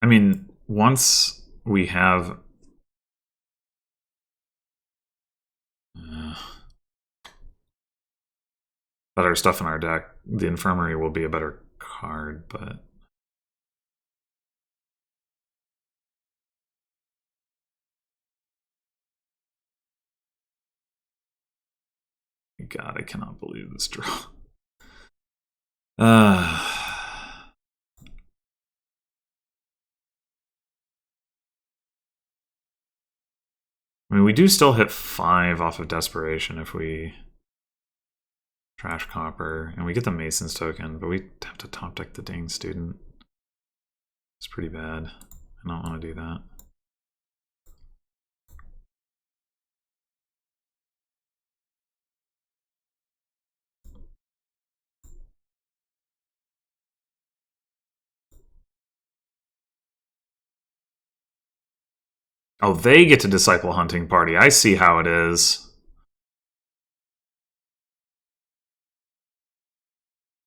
I mean, once we have... better stuff in our deck, the infirmary will be a better card, but... God, I cannot believe this draw. I mean, we do still hit 5 off of Desperation if we trash Copper, and we get the Mason's token, but we have to top deck the dang student. It's pretty bad. I don't want to do that. Oh, they get to Disciple Hunting Party. I see how it is.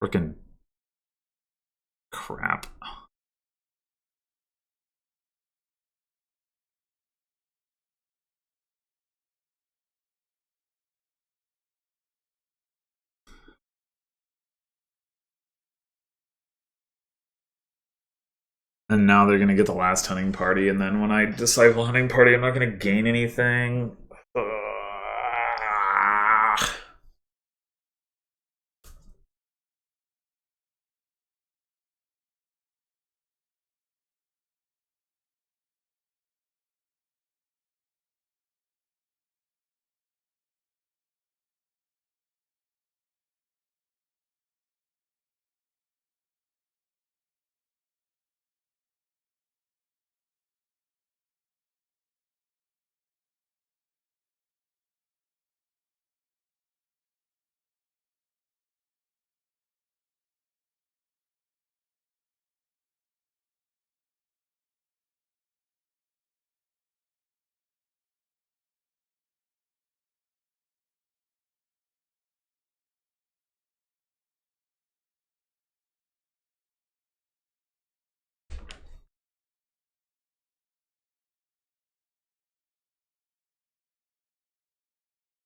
Frickin' crap. And now they're gonna get the last hunting party, and then when I Disciple Hunting Party, I'm not gonna gain anything.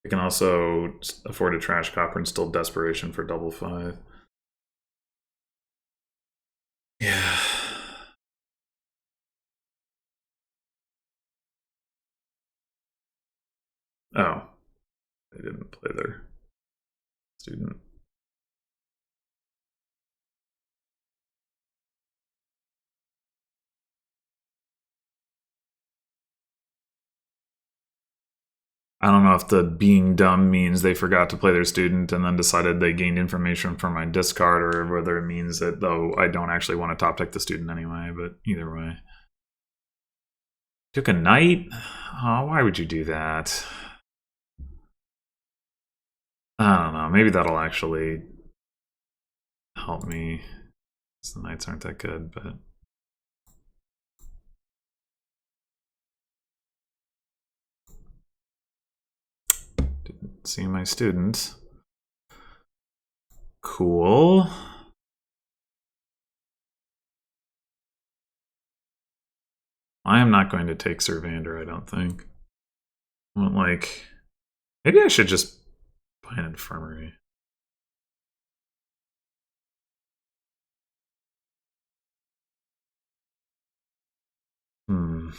I can also afford a trash Copper and still Desperation for double 5. Yeah. Oh. They didn't play their student. I don't know if the being dumb means they forgot to play their student and then decided they gained information from my discard, or whether it means that, though, I don't actually want to top deck the student anyway, but either way. Took a knight? Oh, why would you do that? I don't know. Maybe that'll actually help me. The knights aren't that good, but... Didn't see my student. Cool. I am not going to take Servander, I don't think. Like, maybe I should just buy an infirmary. Hmm.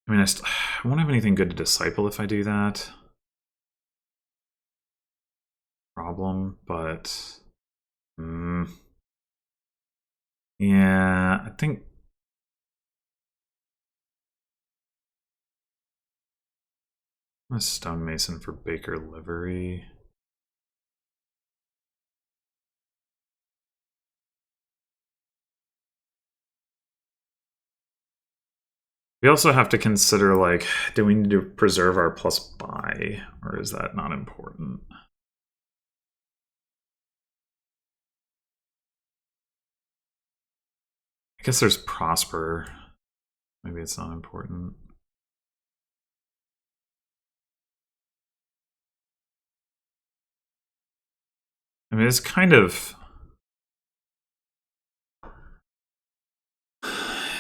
I mean, I won't have anything good to disciple if I do that. Problem, but... yeah, I think... I'm a stonemason for Baker livery. We also have to consider, like, do we need to preserve our plus buy, or is that not important? I guess there's Prosper. Maybe it's not important. I mean, it's kind of...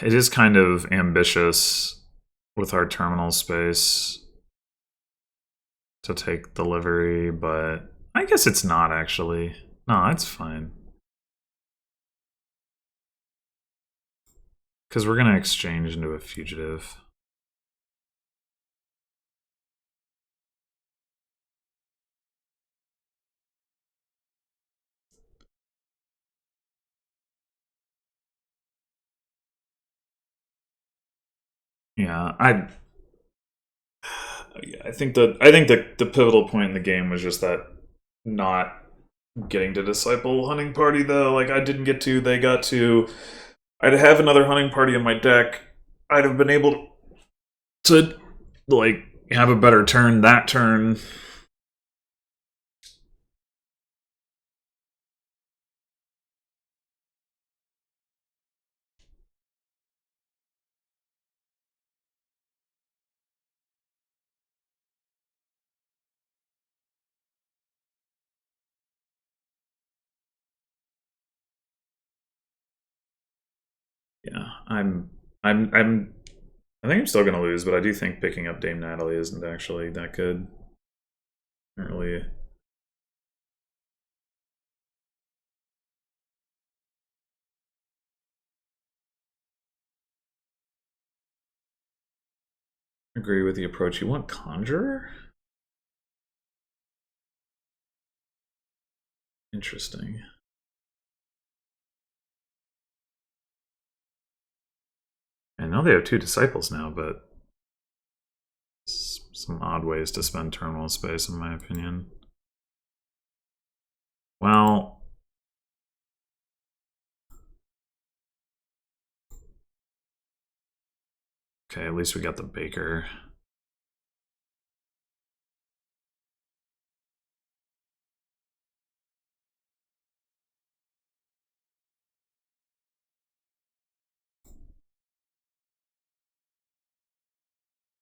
It is kind of ambitious with our terminal space to take delivery, but I guess it's not actually. No, it's fine. Because we're going to exchange into a fugitive. Yeah, I think the pivotal point in the game was just that not getting to disciple hunting party, though. Like, I didn't get to, they got to. I'd have another hunting party in my deck. I'd have been able to, like, have a better turn that turn. Yeah, I think I'm still gonna lose, but I do think picking up Dame Natalie isn't actually that good. Not really. Agree with the approach. You want Conjurer? Interesting. I know they have 2 disciples now, but some odd ways to spend terminal space, in my opinion. Well, okay, at least we got the Baker.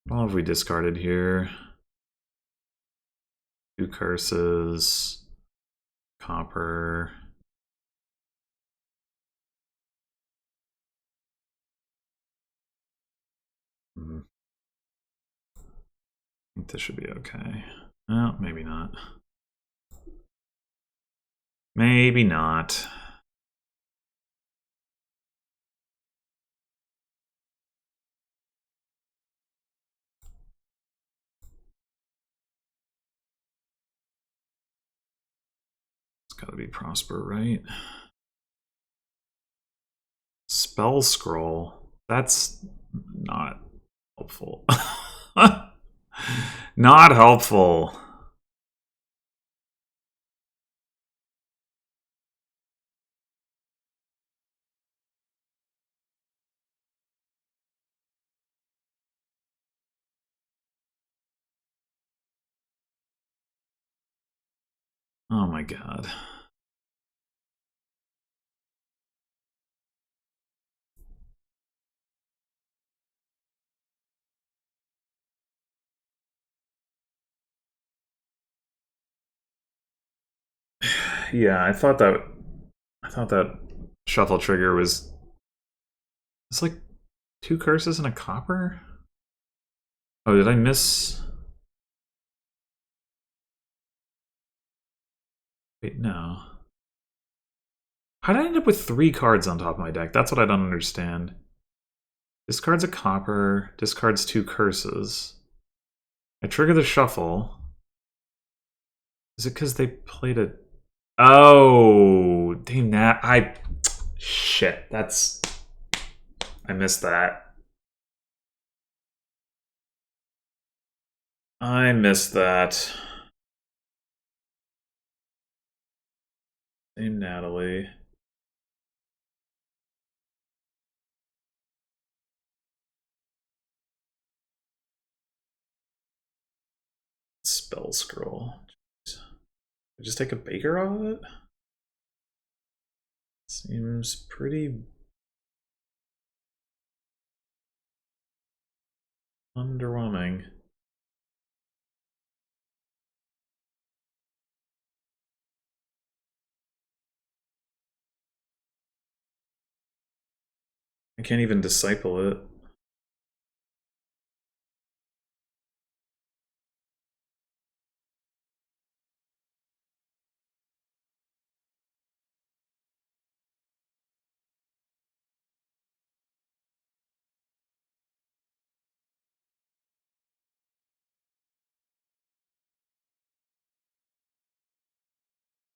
What have we discarded here? 2 curses, copper. I think this should be okay. Oh, maybe not. Maybe not. It's gotta be Prosper, right? Spell Scroll. That's not helpful. Not helpful. Oh my god. Yeah, I thought that shuffle trigger was it's like 2 curses and a copper? Oh, did I miss? Wait, no. How did I end up with 3 cards on top of my deck? That's what I don't understand. Discards a copper, discards 2 curses. I trigger the shuffle. Is it because they played a... Oh, damn that. Shit, that's... I missed that. I missed that. Damn Natalie. Spell Scroll. Jeez. I just take a Baker off of it? Seems pretty underwhelming. I can't even disciple it.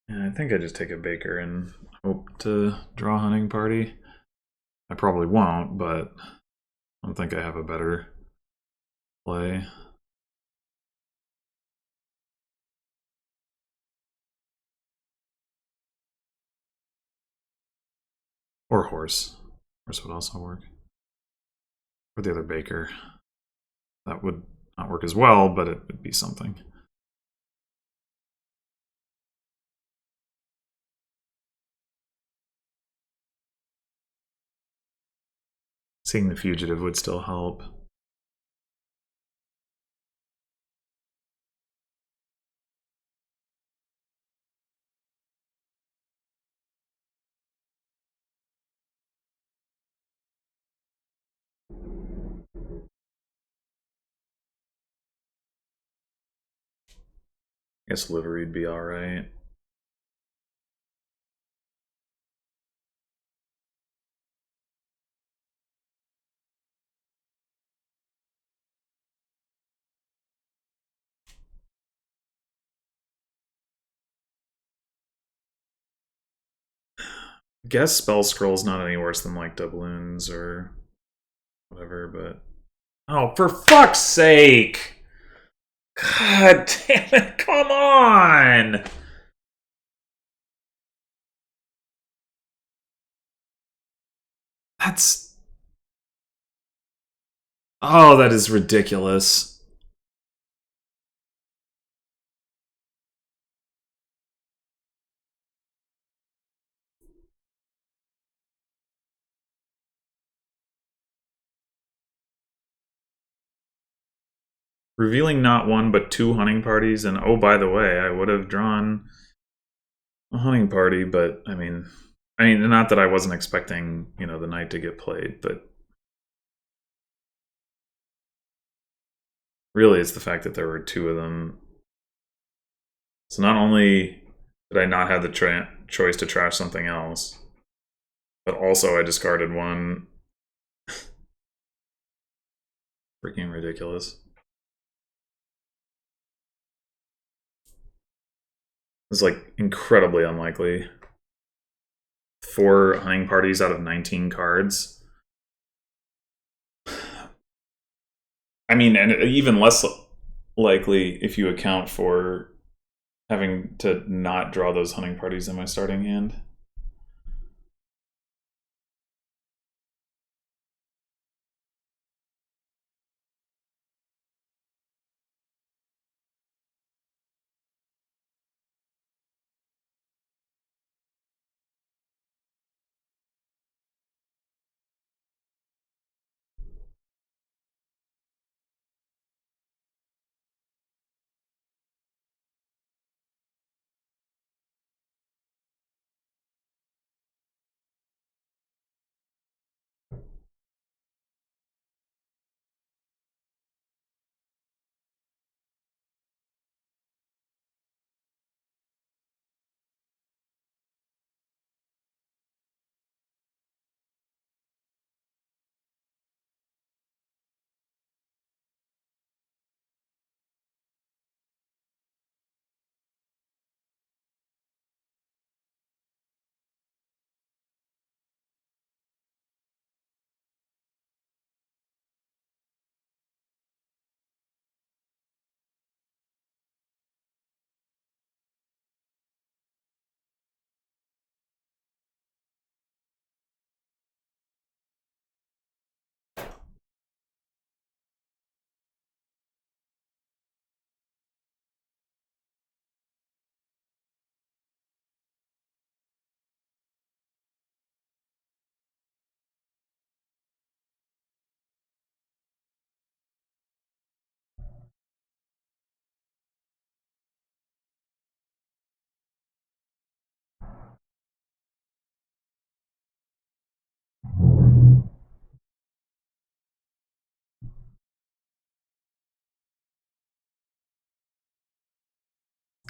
Yeah, I think I just take a Baker and hope to draw Hunting Party. I probably won't, but I don't think I have a better play. Or Horse. Horse would also work. Or the other Baker. That would not work as well, but it would be something. Seeing the Fugitive would still help. I guess Liveried would be alright. I guess Spell Scroll's not any worse than like doubloons or whatever, but... Oh, for fuck's sake! God damn it, come on! That's... Oh, that is ridiculous. Revealing not 1 but 2 hunting parties, and oh, by the way, I would have drawn a hunting party, but I mean, not that I wasn't expecting, you know, the knight to get played, but really it's the fact that there were 2 of them. So not only did I not have the choice to trash something else, but also I discarded 1. Freaking ridiculous. It's like incredibly unlikely. 4 hunting parties out of 19 cards. I mean, and even less likely if you account for having to not draw those hunting parties in my starting hand.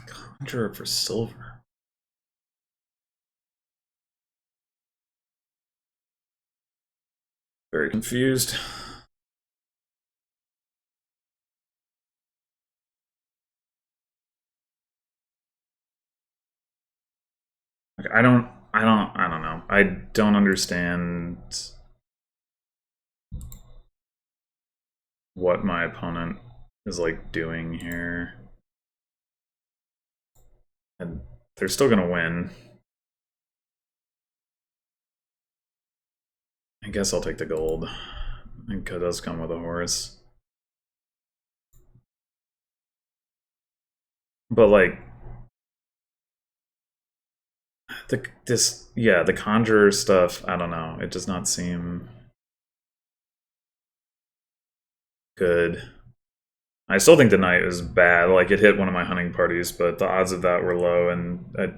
Conjure for silver. Very confused. Like, I don't know. I don't understand what my opponent is like doing here. And they're still gonna win. I guess I'll take the gold. I think it does come with a horse. But like the conjurer stuff, I don't know. It does not seem good. I still think the knight is bad. Like, it hit one of my hunting parties, but the odds of that were low, and it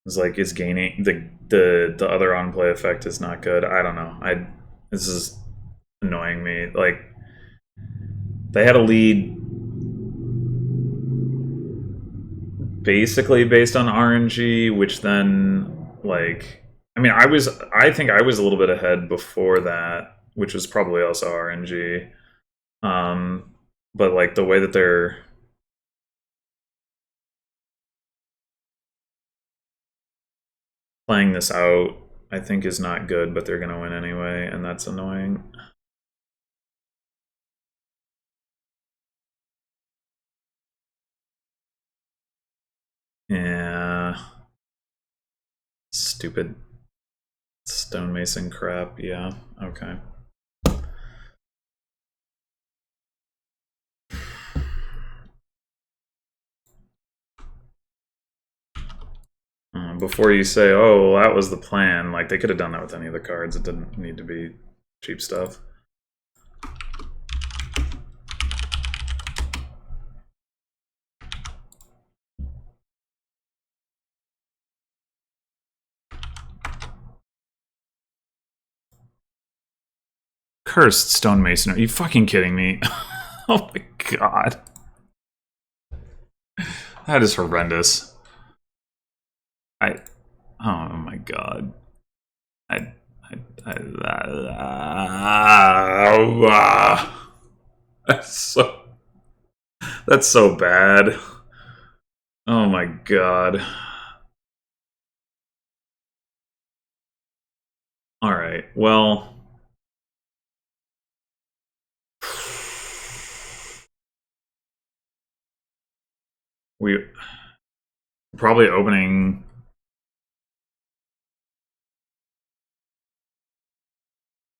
was like it's gaining the other on play effect is not good. I don't know. This is annoying me. Like, they had a lead basically based on RNG, which then, like, I mean, I think I was a little bit ahead before that, which was probably also RNG. But like the way that they're playing this out, I think is not good, but they're gonna win anyway, and that's annoying. Yeah. Stupid stonemason crap, yeah, okay. Before you say, oh, well, that was the plan, like, they could have done that with any of the cards. It didn't need to be cheap stuff. Cursed stonemason, are you fucking kidding me? Oh my god. That is horrendous. Oh my god. That's so bad. Oh my god. Alright, well... We're probably opening...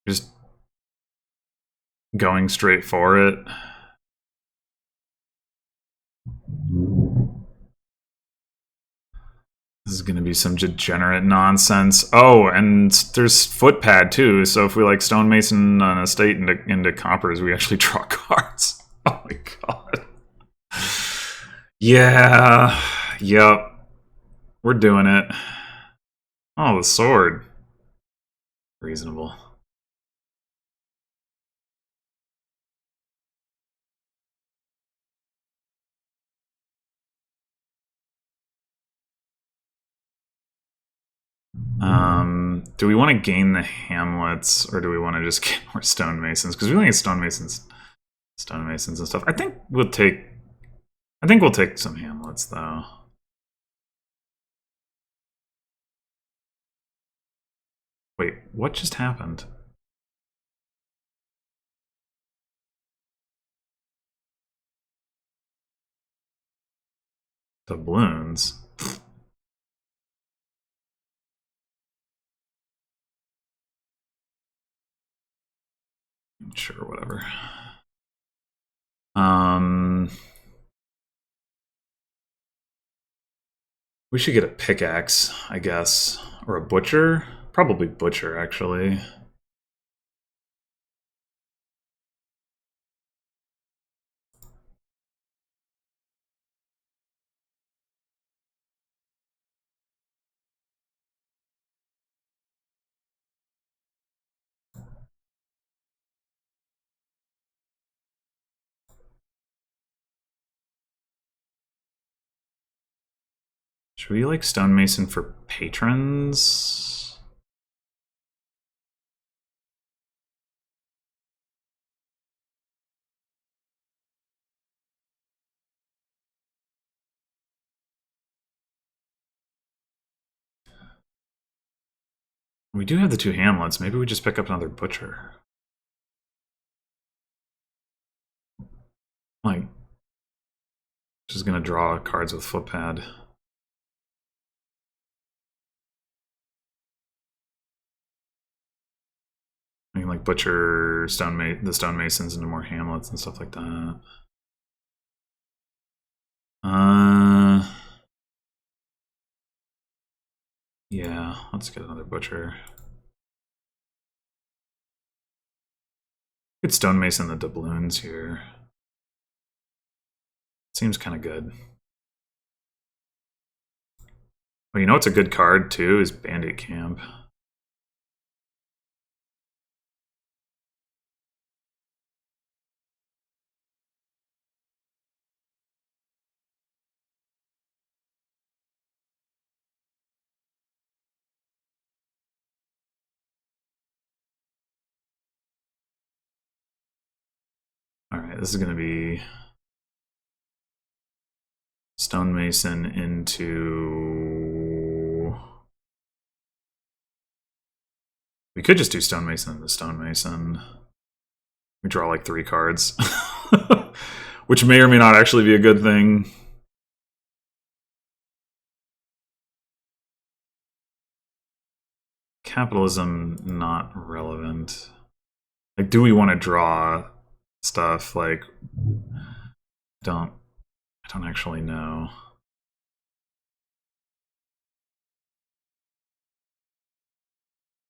Just going straight for it. This is going to be some degenerate nonsense. Oh, and there's footpad too. So if we like stonemason an estate into coppers, we actually draw cards. Oh my god. Yeah. Yep. We're doing it. Oh, the sword. Reasonable. Do we want to gain the hamlets, or do we want to just get more stonemasons? Because we only get stonemasons and stuff. I think we'll take some hamlets though. Wait, what just happened? Doubloons. Sure, whatever. We should get a pickaxe, I guess. Or a butcher? Probably butcher, actually. Should we like stonemason for patrons? We do have the 2 hamlets. Maybe we just pick up another butcher. Like, just gonna draw cards with footpad. I can like butcher the stonemasons into more hamlets and stuff like that. Yeah, let's get another butcher. Could stonemason the doubloons here. Seems kind of good. Oh, you know what's a good card too is Bandit Camp. Alright, this is going to be stonemason into... We could just do stonemason into stonemason. We draw like 3 cards. Which may or may not actually be a good thing. Capitalism, not relevant. Like, do we want to draw stuff? Like, I don't actually know.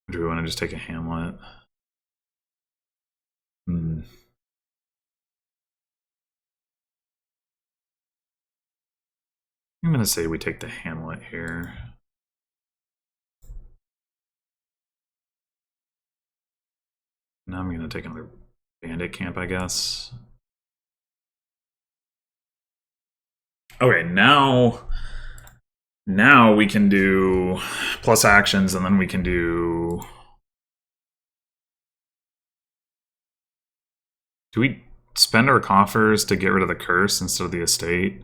Or do we want to just take a hamlet? I'm going to say we take the hamlet here. Now I'm going to take another bandit camp, I guess. Okay, now we can do plus actions, and then we can do... Do we spend our coffers to get rid of the curse instead of the estate?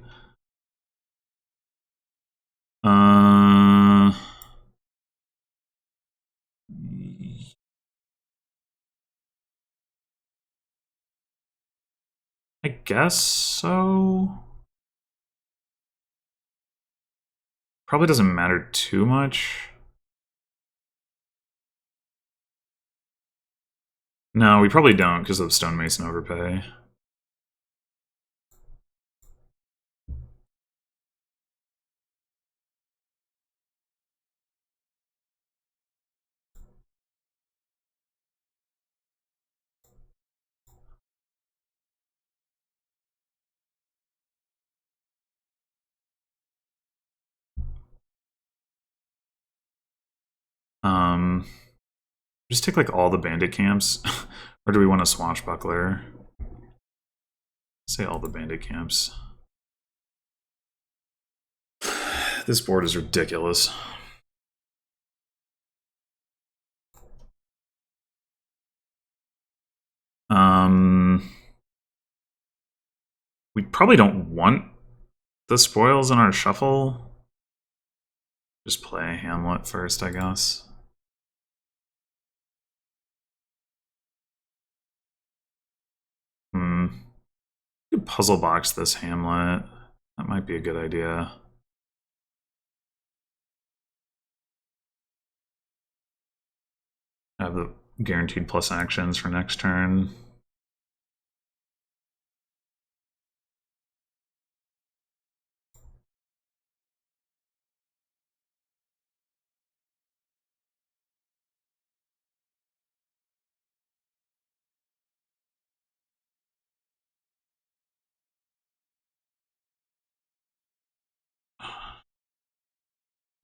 Uh, I guess so. Probably doesn't matter too much. No, we probably don't because of stonemason overpay. Just take like all the bandit camps, or do we want a swashbuckler? Say all the bandit camps. This board is ridiculous. We probably don't want the spoils in our shuffle. Just play Hamlet first, I guess. We could puzzle box this Hamlet. That might be a good idea. Have the guaranteed plus actions for next turn.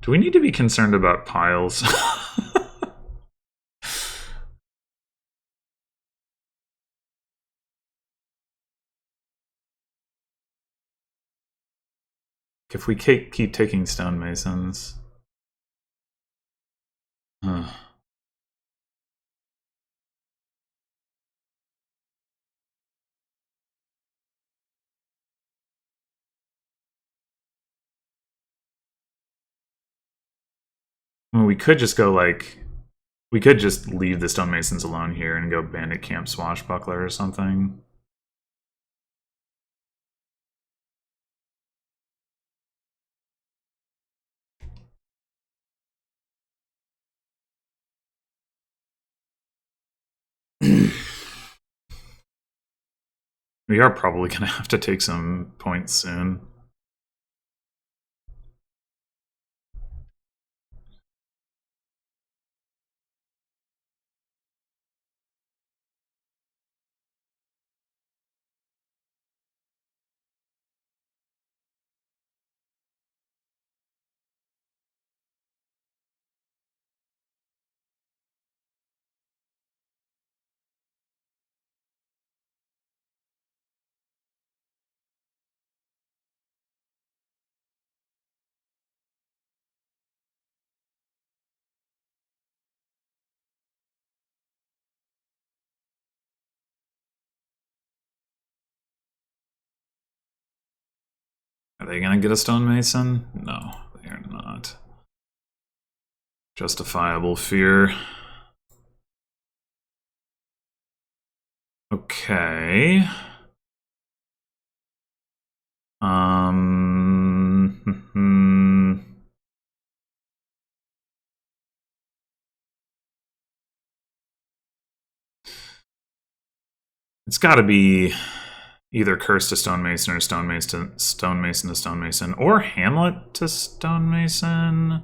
Do we need to be concerned about piles? If we keep taking stonemasons. I mean, we could just go like... We could just leave the stonemasons alone here and go bandit camp swashbuckler or something. We are probably going to have to take some points soon. Are they going to get a stonemason? No, they are not. Justifiable fear. Okay. It's got to be either Curse to Stonemason or Stonemason to Stonemason, or Hamlet to Stonemason.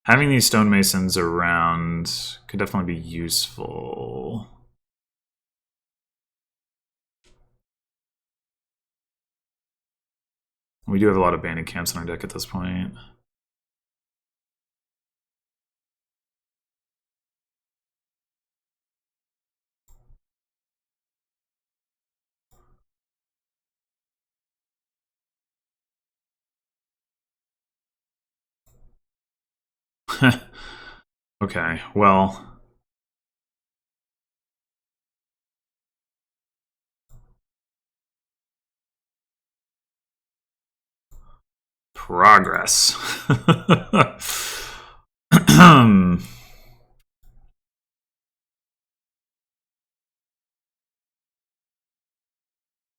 Having these stonemasons around could definitely be useful. We do have a lot of bandit camps in our deck at this point. Okay, well... Progress.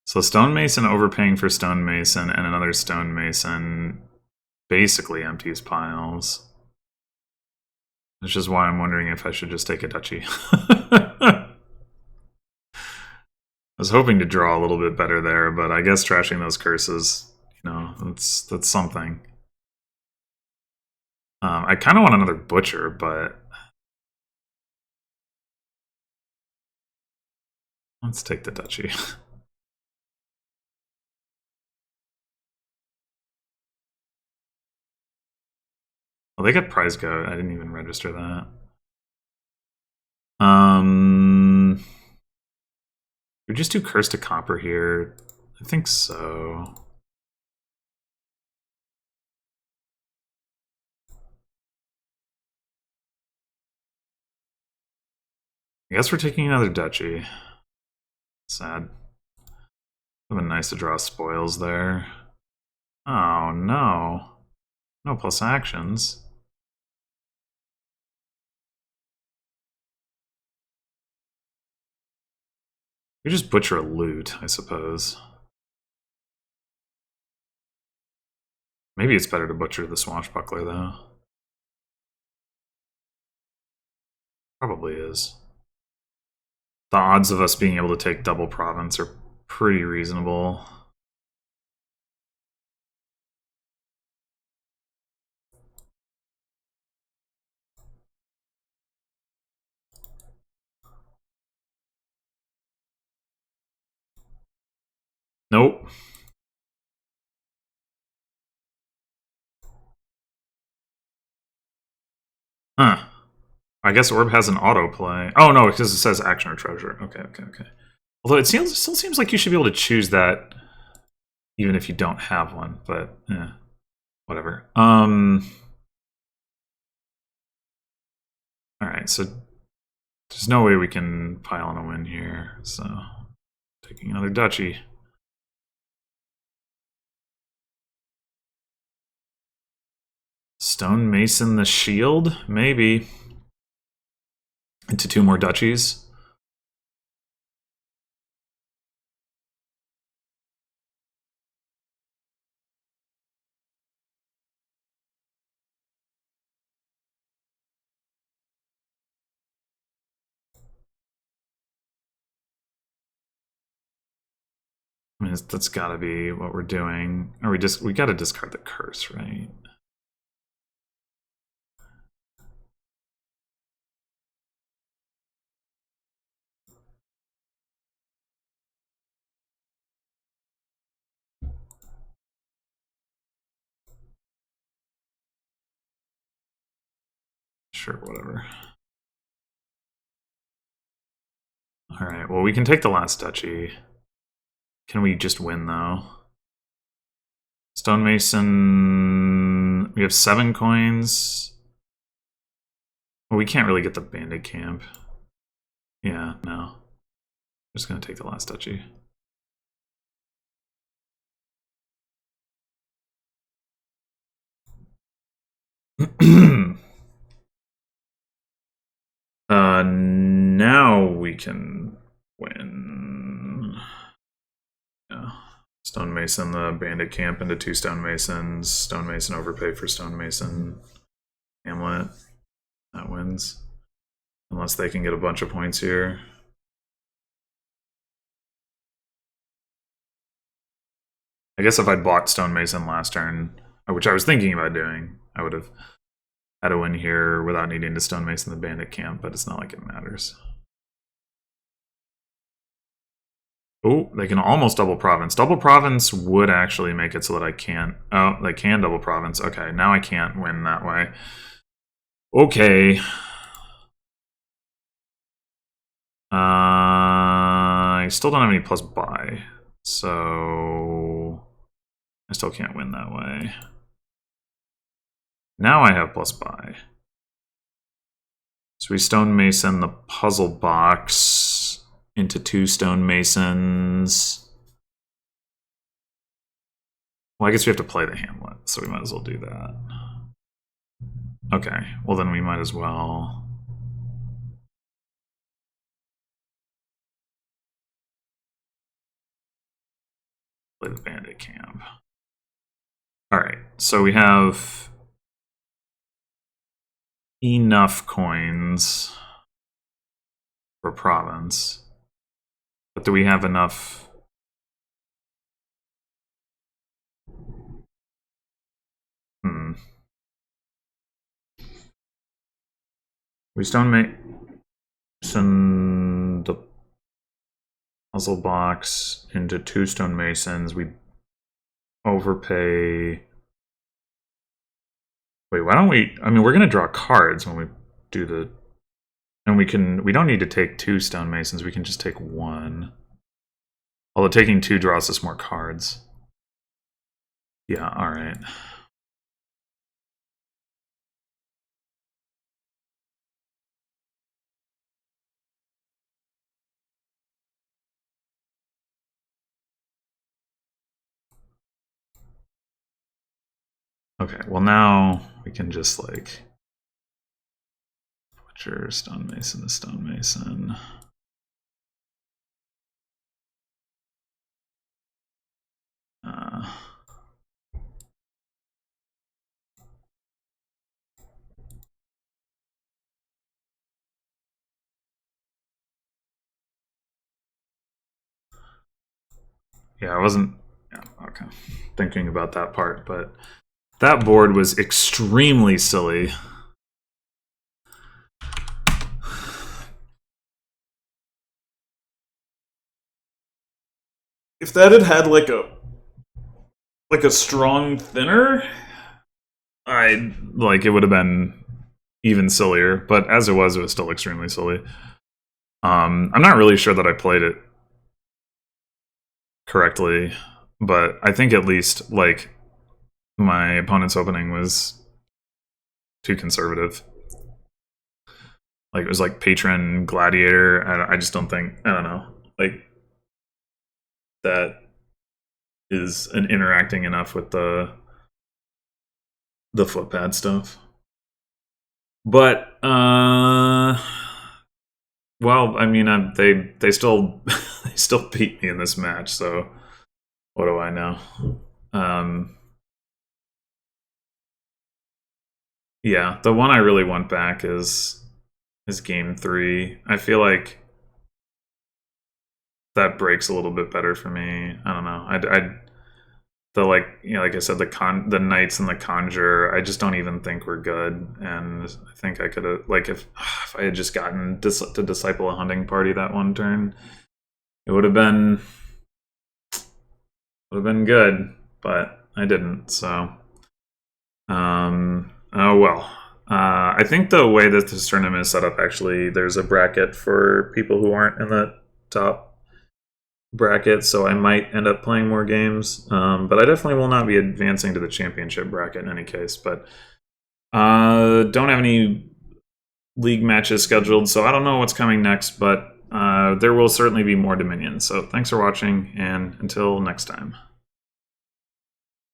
So stonemason overpaying for stonemason and another stonemason basically empties piles. Which is why I'm wondering if I should just take a duchy. I was hoping to draw a little bit better there, but I guess trashing those curses, you know, that's something. I kind of want another butcher, but let's take the duchy. Well, they got prize goat. I didn't even register that. We just do curse to copper here. I think so. I guess we're taking another duchy. Sad. Would have been nice to draw spoils there. Oh no. No plus actions. You just butcher a loot, I suppose. Maybe it's better to butcher the swashbuckler, though. Probably is. The odds of us being able to take double province are pretty reasonable. Nope. Huh. I guess Orb has an autoplay. Oh no, because it says action or treasure. Okay. Although it still seems like you should be able to choose that even if you don't have one, but yeah. Whatever. Alright, so there's no way we can pile on a win here, so taking another duchy. Stonemason the shield? Maybe. Into 2 more duchies. I mean, that's got to be what we're doing. Or we got to discard the curse, right? Sure, whatever. Alright, well, we can take the last duchy. Can we just win, though? Stonemason... We have 7 coins. Well, we can't really get the bandit camp. Yeah, no. Just gonna take the last duchy. Now we can win. Yeah. Stonemason the bandit camp into 2 stonemasons. Stonemason overpay for stonemason. Hamlet. That wins. Unless they can get a bunch of points here. I guess if I'd bought stonemason last turn, which I was thinking about doing, I would have had a win here without needing to stonemason the bandit camp, but it's not like it matters. Oh, they can almost double province. Double province would actually make it so that I can't... Oh, they can double province. Okay, now I can't win that way. Okay. I still don't have any plus buy, so I still can't win that way. Now I have plus buy. So we stonemason the puzzle box into 2 stonemasons. Well, I guess we have to play the hamlet, so we might as well do that. Okay, well then we might as well... play the bandit camp. Alright, so we have enough coins for province. But do we have enough? We stonemason the puzzle box into 2 stonemasons. We overpay. Wait, why don't we? I mean, we're gonna draw cards when we do the, and we don't need to take 2 stonemasons. We can just take 1. Although taking 2 draws us more cards. Yeah, all right. Okay, well now we can just like butcher, stonemason to stonemason. Yeah, I wasn't okay thinking about that part, but that board was extremely silly. If that had had like a strong thinner, it would have been even sillier. But as it was still extremely silly. I'm not really sure that I played it correctly, but I think at least like my opponent's opening was too conservative. Like it was like patron gladiator. I just don't think, I don't know, like that is interacting enough with the footpad stuff. But well, I mean, they still they still beat me in this match, so what do I know? Yeah, the one I really want back is game 3. I feel like that breaks a little bit better for me. I don't know. Like I said, the knights and the conjure, I just don't even think we're good. And I think I could have, like, if I had just gotten to disciple a hunting party that one turn, it would have been good. But I didn't. So, oh well. I think the way that this tournament is set up, actually, there's a bracket for people who aren't in the top bracket, so I might end up playing more games, but I definitely will not be advancing to the championship bracket in any case. But don't have any league matches scheduled, so I don't know what's coming next, but there will certainly be more Dominion. So thanks for watching, and until next time.